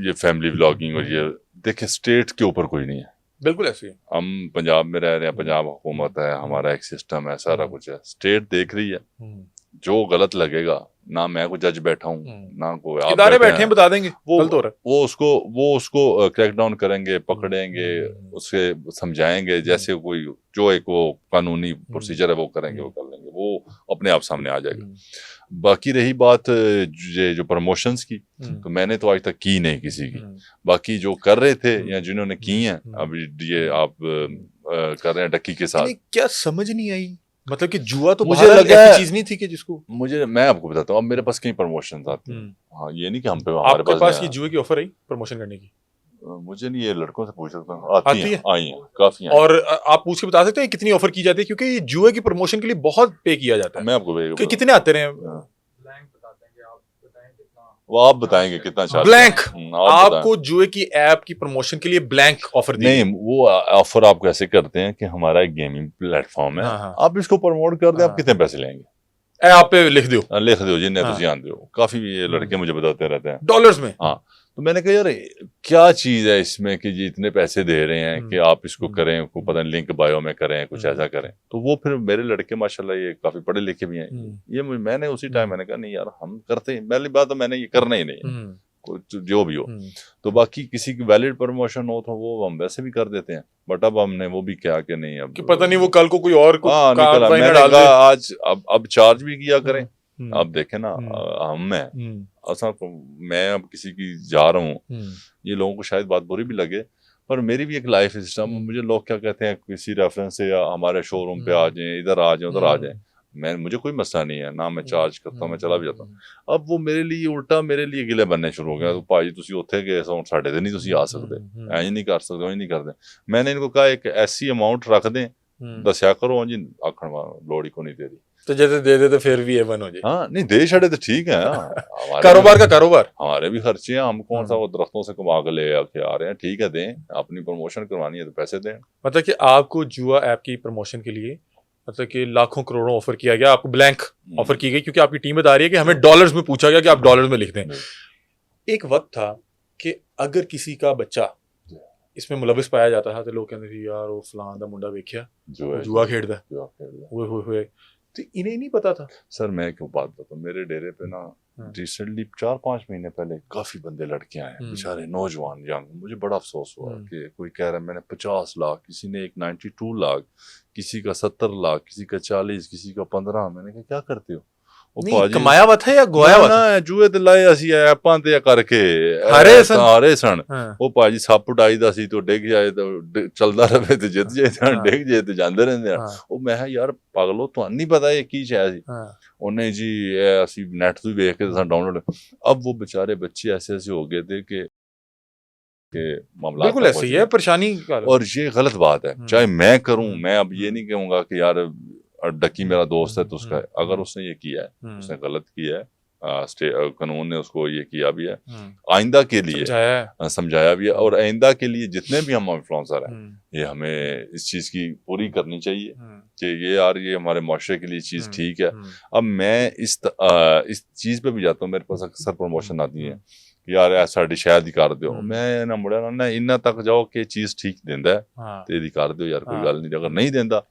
ये फैमिली व्लॉगिंग और ये देखिए स्टेट के ऊपर कोई नहीं है, बिल्कुल ऐसे ही हम पंजाब में रह रहे हैं, पंजाब हुकूमत है, हमारा एक सिस्टम है, सारा कुछ है, स्टेट देख रही है। जो गलत लगेगा, ना मैं कोई जज बैठा हूँ ना कोई आप इदारे बैठे हैं, बता देंगे वो उसको क्रैक डाउन करेंगे, पकड़ेंगे, उससे समझाएंगे, जैसे कोई जो एक वो कानूनी प्रोसीजर है वो करेंगे, वो कर लेंगे, वो अपने आप सामने आ जाएगा। बाकी रही बात जो प्रमोशंस की, तो मैंने तो आज तक की नहीं किसी की। बाकी जो कर रहे थे या जिन्होंने की हैं, अब ये आप कर रहे हैं डक्की के साथ, क्या समझ नहीं आई? मतलब कि जुआ तो मुझे लगा ऐसी चीज नहीं थी कि जिसको मैं आपको बताता हूँ, अब मेरे पास कई प्रमोशंस आते हैं। हाँ, ये नहीं कि हम पे हमारे पास की जुए की ऑफर आई प्रमोशन करने की? मुझे नहीं, ये लड़कों से पूछ सकता हूँ, आती है, आई हैं, काफी हैं। और आप पूछ के बता सकते हैं कितनी ऑफर की जाती है? क्योंकि जुए की प्रमोशन के लिए बहुत पे किया जाता है। मैं आपको कितने आते रहे? वो आप बताएंगे कितना चार्ज? ब्लैंक आपको जुए की ऐप की प्रमोशन के लिए ब्लैंक ऑफर दी? नहीं, वो ऑफर आप कैसे करते हैं कि हमारा एक गेमिंग प्लेटफॉर्म है, आप इसको प्रमोट कर दें, आप कितने पैसे लेंगे? आप पे लिख दो जिन्हें तो जानते हो, काफी ये लड़के मुझे बताते रहते हैं डॉलर्स में। हाँ, तो मैंने कहा यार क्या चीज है इसमें कि ये इतने पैसे दे रहे हैं कि आप इसको करें, को पता नहीं लिंक बायो में करें, कुछ ऐसा करें। तो वो फिर मेरे लड़के माशाल्लाह ये काफी पढ़े लिखे भी हैं, ये मैंने उसी टाइम मैंने कहा नहीं यार हम करते हैं, पहली बात तो मैंने ये करना ही नहीं, कुछ जो भी हो। तो बाकी किसी की वैलिड प्रमोशन हो तो वो हम वैसे भी कर देते हैं, बट अब हमने वो भी क्या कि नहीं, अब कि पता नहीं वो कल को कोई और निकला, मैंने कहा आज अब चार्ज भी किया करें। अब देखें ना, मैं अब किसी की जा रहा हूँ, ये लोगों को शायद बात बुरी भी लगे, पर मेरी भी एक लाइफ सिस्टम, मुझे लोग क्या कहते हैं किसी रेफरेंस से या हमारे शोरूम पे आ जाएं, इधर आ जाएं, उधर आ जाएं, मुझे कोई मसला नहीं है ना, मैं चार्ज करता हूँ, मैं चला भी जाता हूँ। अब वो मेरे लिए उल्टा मेरे लिए गिले बनने शुरू हो गया, तो भाई तुसी उत्थे गए साढ़े दिन नहीं तुसी आ सकते, ऐ नहीं कर सकते, नहीं करते। मैंने इनको कहा एक ऐसी अमाउंट रख दें, दस्या करो जी, आखण लोड़ी को नहीं दे रही, तो जैसे दे दे तो फिर भी एवन हो जाए। हाँ नहीं दे छड़े तो ठीक है, कारोबार का कारोबार, हमारे भी खर्चे हैं, हम कौन सा वो दरख्तों से कमा के ले आके आ रहे हैं, ठीक है दें, अपनी प्रमोशन करवानी है तो पैसे दें। मतलब कि आपको जुआ ऐप की प्रमोशन के लिए मतलब कि लाखों करोड़ों ऑफर किया गया, आपको ब्लैंक ऑफर की गई, क्योंकि आपकी टीम बता रही है कि हमें डॉलर्स में पूछा गया कि आप डॉलर्स में लिख दें। एक वक्त था कि अगर किसी का बच्चा इसमें मुलविस पाया जाता था तो लोग कहते थे यार वो फलां दा मुंडा वेख्या जुआ खेड़दा हुए, तो इन्हें नहीं पता था। सर मैं क्यों बात बताऊं, मेरे डेरे पे ना रिसेंटली 4-5 महीने पहले काफी बंदे लड़के आए, बेचारे नौजवान यंग, मुझे बड़ा अफसोस हुआ कि कोई कह रहा है मैंने 50 लाख, किसी ने एक 92 लाख, किसी का 70 लाख, किसी का 40, किसी का 15। मैंने कहा क्या करते हो? नहीं, कमाया हुआ था या गोया हुआ था? जुए ते लाए असी ऐपां ते करके हारे सन। वो भाजी सप उड़ाईदा सी तो डिग जाए तो चलदा रहे तो जित जाए, डिग जाए तो जांदे रहिंदे। वो मैं यार पागलो तुहानू नहीं पता ये की शै सी? उन्हें जी असी नेट तो वेख के डाउनलोड। अब वो बेचारे बच्चे ऐसे ऐसे हो गए थे कि मामला बिल्कुल ऐसे ही है, परेशानी। और ये गलत बात है, चाहे मैं करूं, मैं अब ये नहीं कहूंगा कि यार डक्की मेरा दोस्त है तो उसका, अगर उसने ये किया है, उसने गलत किया है, कानून ने उसको ये किया भी है, आइंदा के लिए समझाया भी है, और आइंदा के लिए जितने भी हम इन्फ्लुएंसर हैं, ये हमें इस चीज की पूरी करनी चाहिए कि ये यार ये हमारे माशरे के लिए चीज ठीक है। अब मैं इस चीज पे भी जाता हूँ, मेरे पास अक्सर प्रमोशन आती है यार ऐसा शायद ही कर दो, मैं ना मुड़ा ना इन्ना तक जाओ कि चीज ठीक देंदा है तो यदि कर दो यार, कोई गल नहीं, अगर नहीं देंदा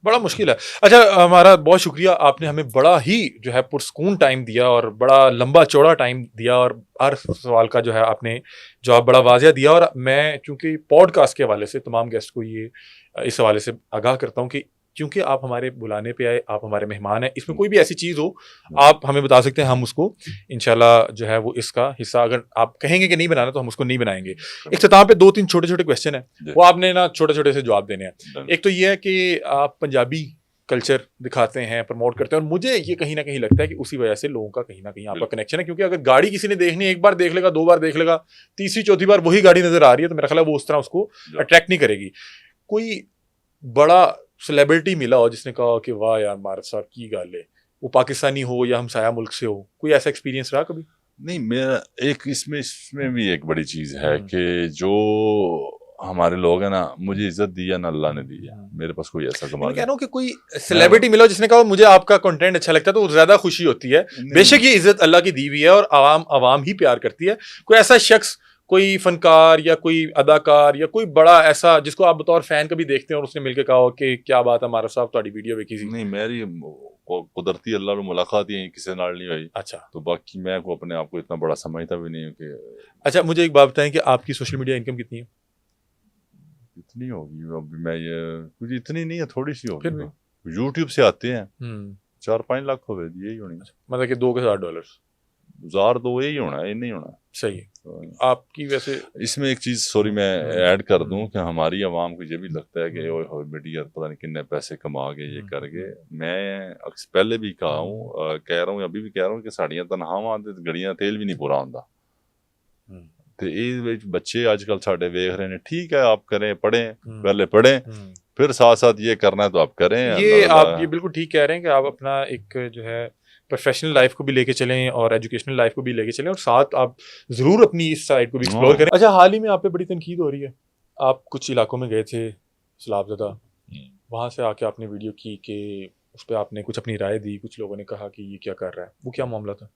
बड़ा मुश्किल है। अच्छा, हमारा बहुत शुक्रिया, आपने हमें बड़ा ही जो है पुरस्कून टाइम दिया और बड़ा लंबा चौड़ा टाइम दिया, और हर सवाल का जो है आपने जवाब बड़ा वाज़िया दिया। और मैं चूंकि पॉडकास्ट के हवाले से तमाम गेस्ट को ये इस हवाले से आगाह करता हूँ कि क्योंकि आप हमारे बुलाने पे आए, आप हमारे मेहमान हैं, इसमें कोई भी ऐसी चीज़ हो आप हमें बता सकते हैं, हम उसको इंशाल्लाह जो है वो इसका हिस्सा, अगर आप कहेंगे कि नहीं बनाना तो हम उसको नहीं बनाएंगे। इख्तिताम पे 2-3 छोटे-छोटे क्वेश्चन है, वो आपने ना छोटे-छोटे से जवाब देने हैं। एक तो ये है कि आप पंजाबी कल्चर दिखाते हैं, प्रमोट करते हैं, और मुझे ये कहीं ना कहीं लगता है कि उसी वजह से लोगों का कहीं ना कहीं आपका कनेक्शन है, क्योंकि अगर गाड़ी किसी ने देखनी है, एक बार देख लेगा, 2 बार देख लेगा, तीसरी चौथी बार वही गाड़ी नजर आ रही है, तो मेरा ख्याल है वो उस तरह उसको अट्रैक्ट नहीं करेगी। कोई बड़ा सेलिब्रिटी मिला हो जिसने कहा कि वाह यार मारत साहब की गल है, वो पाकिस्तानी हो या हमसाया मुल्क से हो, कोई ऐसा एक्सपीरियंस रहा कभी? नहीं, मेरा एक इसमें भी एक बड़ी चीज है कि जो हमारे लोग हैं ना, मुझे इज्जत दी है ना अल्लाह ने दी है, मेरे पास कोई ऐसा कमाल मैं कह रहा हूँ कि कोई सेलिब्रिटी मिला जिसने कहा मुझे आपका कंटेंट अच्छा लगता है, तो ज्यादा खुशी होती है। बेशक ये इज्जत अल्लाह की दी हुई है और आवाम ही प्यार करती है। कोई ऐसा शख्स, कोई फनकार या कोई अदाकार या कोई बड़ा ऐसा जिसको आप बतौर फैन कभी देखते हैं और उसने मिलकर कहा कि क्या बात है मारफ साहब तुम्हारी वीडियो देखी थी? नहीं, मेरी कुदरती अल्लाह ने मुलाकात ही किसी नाल नहीं हुई। अच्छा, तो बाकी मैं को अपने आप को इतना बड़ा समझता भी नहीं हूँ कि। अच्छा, मुझे एक बात बताएं कि आपकी सोशल मीडिया इनकम कितनी है? इतनी होगी अभी, मैं ये कुछ इतनी नहीं है, थोड़ी सी होगी। यूट्यूब से आते हैं 4-5 लाख हो गए, यही होनी। मतलब कि $2,000 $1,000 यही होना है, ये नहीं होना। सही है। आपकी वैसे इसमें एक चीज सॉरी मैं ऐड कर दूं कि हमारी आवाम को ये भी लगता है कि ओए मीडिया पता नहीं कितने पैसे कमा के ये करके। मैं पहले भी कहा हूँ, कह रहा हूँ, अभी भी कह रहा हूँ कि साड़ियाँ तनख्वाहां गड़ियां तेल भी नहीं पूरा होता। तो ये बच्चे आजकल साढ़े वेख रहे हैं, ठीक है आप करें, पढ़ें, पहले पढ़ें, फिर साथ साथ ये करना है तो आप करें। ये आप ये बिल्कुल ठीक कह रहे हैं कि आप अपना एक जो है प्रोफेशनल लाइफ को भी लेके चलें और एजुकेशनल लाइफ को भी लेके चलें, और साथ आप जरूर अपनी इस साइड को भी एक्सप्लोर करें। अच्छा, हाल ही में आप पे बड़ी तनकीद हो रही है, आप कुछ इलाकों में गए थे सलाबज़दा, वहाँ से आके आपने वीडियो की कि उस पर आपने कुछ अपनी राय दी, कुछ लोगों ने कहा कि ये क्या कर रहा है, वो क्या मामला था?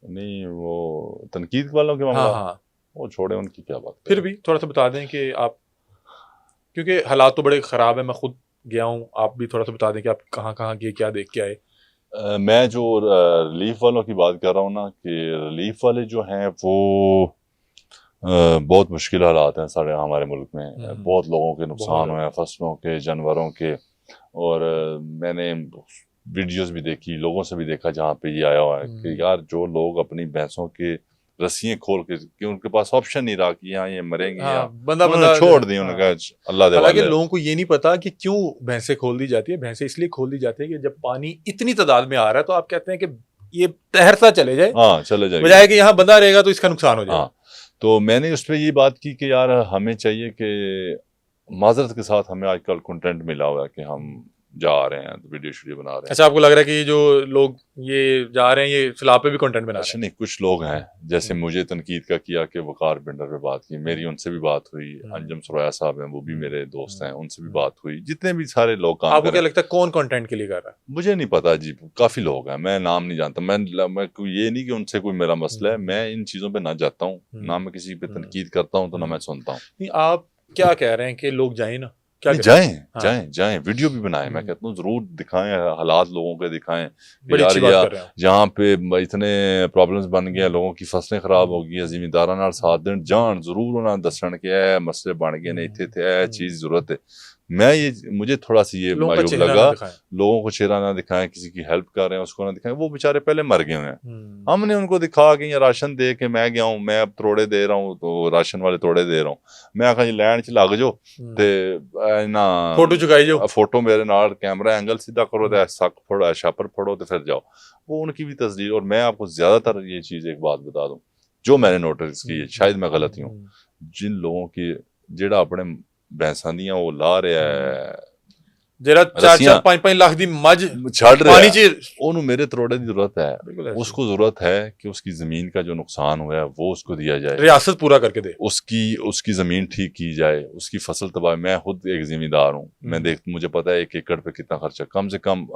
नहीं, वो तनकीद वालों के मामला। हाँ, वो छोड़े, उनकी क्या बात। फिर भी थोड़ा सा बता दें कि आप, क्योंकि हालात तो बड़े ख़राब है, मैं खुद गया हूँ, आप भी थोड़ा सा बता दें कि आप कहाँ कहाँ गए, क्या देख के आए। मैं जो रिलीफ वालों की बात कर रहा हूँ ना, कि रिलीफ वाले जो हैं वो बहुत मुश्किल हालात हैं सारे हमारे मुल्क में। बहुत लोगों के नुकसान हुए हैं, फसलों के, जानवरों के। और मैंने वीडियोस भी देखी, लोगों से भी देखा जहाँ पे ये आया हुआ है कि यार जो लोग अपनी भैंसों के रस्सियाँ खोल के, कि उनके पास ऑप्शन नहीं रहा कि यहाँ ये मरेंगे, बंदा छोड़ दी, उन्होंने कहा अल्लाह दे वाले। लोगों को ये नहीं पता कि क्यों भैंसें खोल दी जाती है। भैंसें इसलिए खोल दी जाती है कि जब पानी इतनी तादाद में आ रहा है तो आप कहते हैं कि ये तैरता चले जाए, चले जाए, बजाय कि यहाँ बंदा रहेगा तो इसका नुकसान हो जाए। तो मैंने उस पर ये बात की कि यार हमें चाहिए कि माजरत के साथ हमें आजकल कंटेंट मिला हुआ है कि हम जा रहे हैं तो वीडियो बना रहे हैं। अच्छा, आपको लग रहा है कि जो लोग ये जा रहे हैं ये सलाब पे भी कंटेंट बना रहे हैं? नहीं, कुछ लोग हैं जैसे मुझे तनकीद का किया कि वकार बिल्डर पे बात की, मेरी उनसे भी बात हुई। अंजुम सुराया साहब हैं, वो भी मेरे दोस्त हैं, उनसे भी बात हुई। जितने भी सारे लोग काम, आपको क्या लगता है कौन कंटेंट के लिए कर रहा है? मुझे नहीं पता जी, काफी लोग हैं, मैं नाम नहीं जानता। मैं ये नहीं कि उनसे कोई मेरा मसला है, मैं इन चीजों पे ना जाता हूँ, ना मैं किसी पे तनकीद करता हूँ, तो ना मैं सुनता हूँ। आप क्या कह रहे हैं कि लोग जाए ना, जाएं, वीडियो भी बनाएं। मैं कहता हूँ जरूर दिखाएं, हालात लोगों के दिखाएं। यार जहाँ पे इतने प्रॉब्लम्स बन गए, लोगों की फसलें खराब हो गई, जिमीदारां नाल साथ देन जान जरूर उन्हें दसन के है मसले बन गए ने, इत्थे थे है चीज जरूरत है। मुझे थोड़ा सा ये मायूब लगा, लोगों को चेहरा ना दिखाएं, किसी की हेल्प कर रहे हैं उसको ना दिखाएं। वो बेचारे पहले मर गए हैं, हमने उनको दिखा के या राशन दे के मैं गया हूँ, मैं अब तोड़े दे रहा हूँ, तो राशन वाले तोड़े दे रहा हूँ। मैं आखा जी लैंड च लग जाओ ते ना फोटो चुकाई जाओ, फोटो मेरे नाल कैमरा एंगल सीधा करो, तो सक फोड़ो, छापर फोड़ो, तो फिर जाओ। वो उनकी भी तस्दीर। और मैं आपको ज्यादातर ये चीज एक बात बता दूं जो मैंने नोटिस की है, शायद मैं गलत हूँ, जिन लोगों की जेड़ा अपने भैंसा दियां वो ला रहा है, जेड़ा 4-5 लाख दी मज छड़ रहा है, ओनू मेरे तरोड़े की जरूरत है। उसको जरूरत है कि उसकी जमीन का जो नुकसान हुआ है वो उसको दिया जाए, रियासत पूरा करके दे, उसकी जमीन ठीक की जाए, उसकी फसल तबाह। मैं खुद एक जिम्मेदार हूँ, मैं मुझे पता है 1 एकड़ पे कितना खर्चा, कम से कम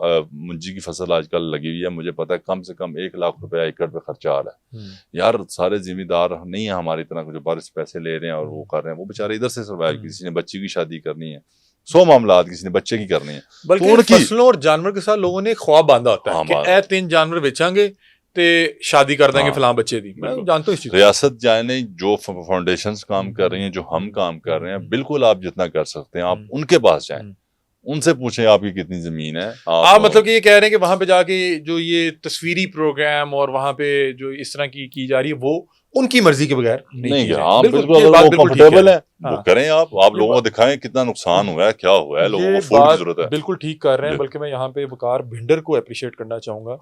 मुंजी की फसल आजकल लगी हुई है, मुझे पता है कम से कम 1 लाख रुपया एकड़ पे खर्चा आ रहा है। यार सारे जिम्मेदार नहीं है हमारी तरह जो बारिश पैसे ले रहे हैं और वो कर रहे हैं, वो बेचारे इधर से सर्वाइव, किसी ने बच्ची की शादी करनी है, 100 मामला किसी ने बच्चे की करनी है, बल्कि तो फसलों और जानवर के साथ लोगों ने ख्वाब बांधा होता है कि ए 3 जानवर बेचांगे ते शादी कर देंगे फलां बच्चे दी। मैं जानता हूं इस चीज। रियासत जाने जो फाउंडेशंस काम कर रही हैं, जो हम काम कर रहे हैं, बिल्कुल आप जितना कर सकते हैं आप उनके पास जाएं, उनसे पूछें आपकी कितनी जमीन है। आप मतलब कि ये कह रहे हैं कि वहां पे जाके जो ये तस्वीरी प्रोग्राम और वहां पे जो इस तरह की जा रही है वो उनकी मर्जी के बगैर नहीं की हाँ जाए। बिल्कुल, अगर वो कंफर्टेबल है वो करें, आप लोगों को दिखाएं कितना नुकसान हुआ है, क्या हुआ है, लोगों को फूड की जरूरत है। बिल्कुल ठीक कर रहे हैं। बल्कि मैं यहाँ पे वकार भिंडर को अप्रिशिएट करना चाहूंगा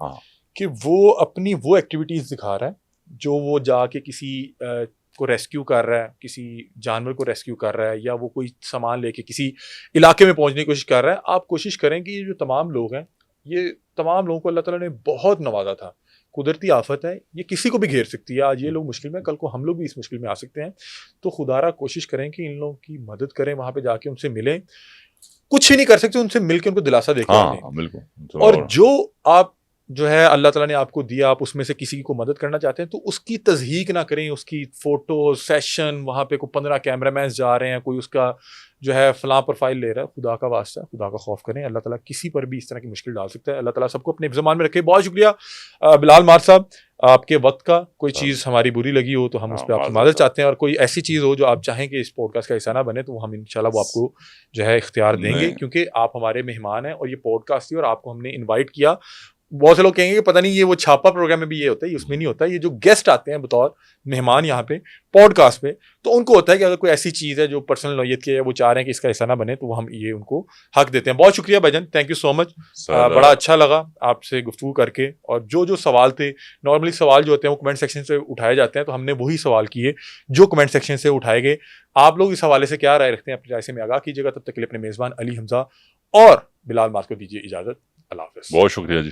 कि वो अपनी वो एक्टिविटीज दिखा रहा है जो वो जाके किसी को रेस्क्यू कर रहा है, किसी जानवर को रेस्क्यू कर रहा है, या वो कोई सामान लेके किसी इलाके में पहुंचने की कोशिश कर रहा है। आप कोशिश करें कि ये जो तमाम लोग हैं, ये तमाम लोगों को अल्लाह ताला ने बहुत नवाजा था। कुदरती आफत है, ये किसी को भी घेर सकती है। आज ये लोग मुश्किल में, कल को हम लोग भी इस मुश्किल में आ सकते हैं। तो खुदारा कोशिश करें कि इन लोगों की मदद करें, वहां पे जाके उनसे मिलें। कुछ ही नहीं कर सकते, उनसे मिलकर उनको दिलासा देकर बिल्कुल। और जो आप जो है अल्लाह ताला ने आपको दिया, आप उसमें से किसी को मदद करना चाहते हैं तो उसकी तज़हीक ना करें, उसकी फोटो सेशन, वहाँ पे कोई 15 कैमरामैन जा रहे हैं, कोई उसका जो है फलां प्रोफाइल ले रहा है। खुदा का वास्ता, खुदा का खौफ करें। अल्लाह ताला किसी पर भी इस तरह की मुश्किल डाल सकता है। अल्लाह ताला सबको अपने ज़मान में रखे। बहुत शुक्रिया बिलाल मार साहब आपके वक्त का। कोई चीज़ हमारी बुरी लगी हो तो हम उस पर आपकी मदद चाहते हैं, और कोई ऐसी चीज़ हो जो आप चाहें कि इस पॉडकास्ट का हिस्सा ना बने तो हम इंशाल्लाह वो आपको जो है इख्तियार देंगे, क्योंकि आप हमारे मेहमान हैं और ये पॉडकास्ट थी और आपको हमने इन्वाइट किया। बहुत से लोग कहेंगे कि पता नहीं ये वो छापा प्रोग्राम में भी ये होता है, उसमें नहीं होता। ये जो गेस्ट आते हैं बतौर मेहमान यहाँ पे पॉडकास्ट पे, तो उनको होता है कि अगर कोई ऐसी चीज़ है जो पर्सनल नौयत की है, वो चाह रहे हैं कि इसका हिस्सा ना बने, तो हम ये उनको हक देते हैं। बहुत शुक्रिया भाईजान, थैंक यू सो मच। बड़ा अच्छा लगा आपसे गुफ्तगू करके। और जो सवाल थे, नॉर्मली सवाल जो होते हैं वो कमेंट सेक्शन से उठाए जाते हैं, तो हमने वही सवाल किए जो कमेंट सेक्शन से उठाए गए। आप लोग इस हवाले से क्या राय रखते हैं, अपनी राय से में आगाह कीजिएगा। तब तक के लिए अपने मेज़बान अली हमजा और बिलाल मार को दीजिए इजाज़त। अल्लाह हाफ़िज़। बहुत शुक्रिया जी।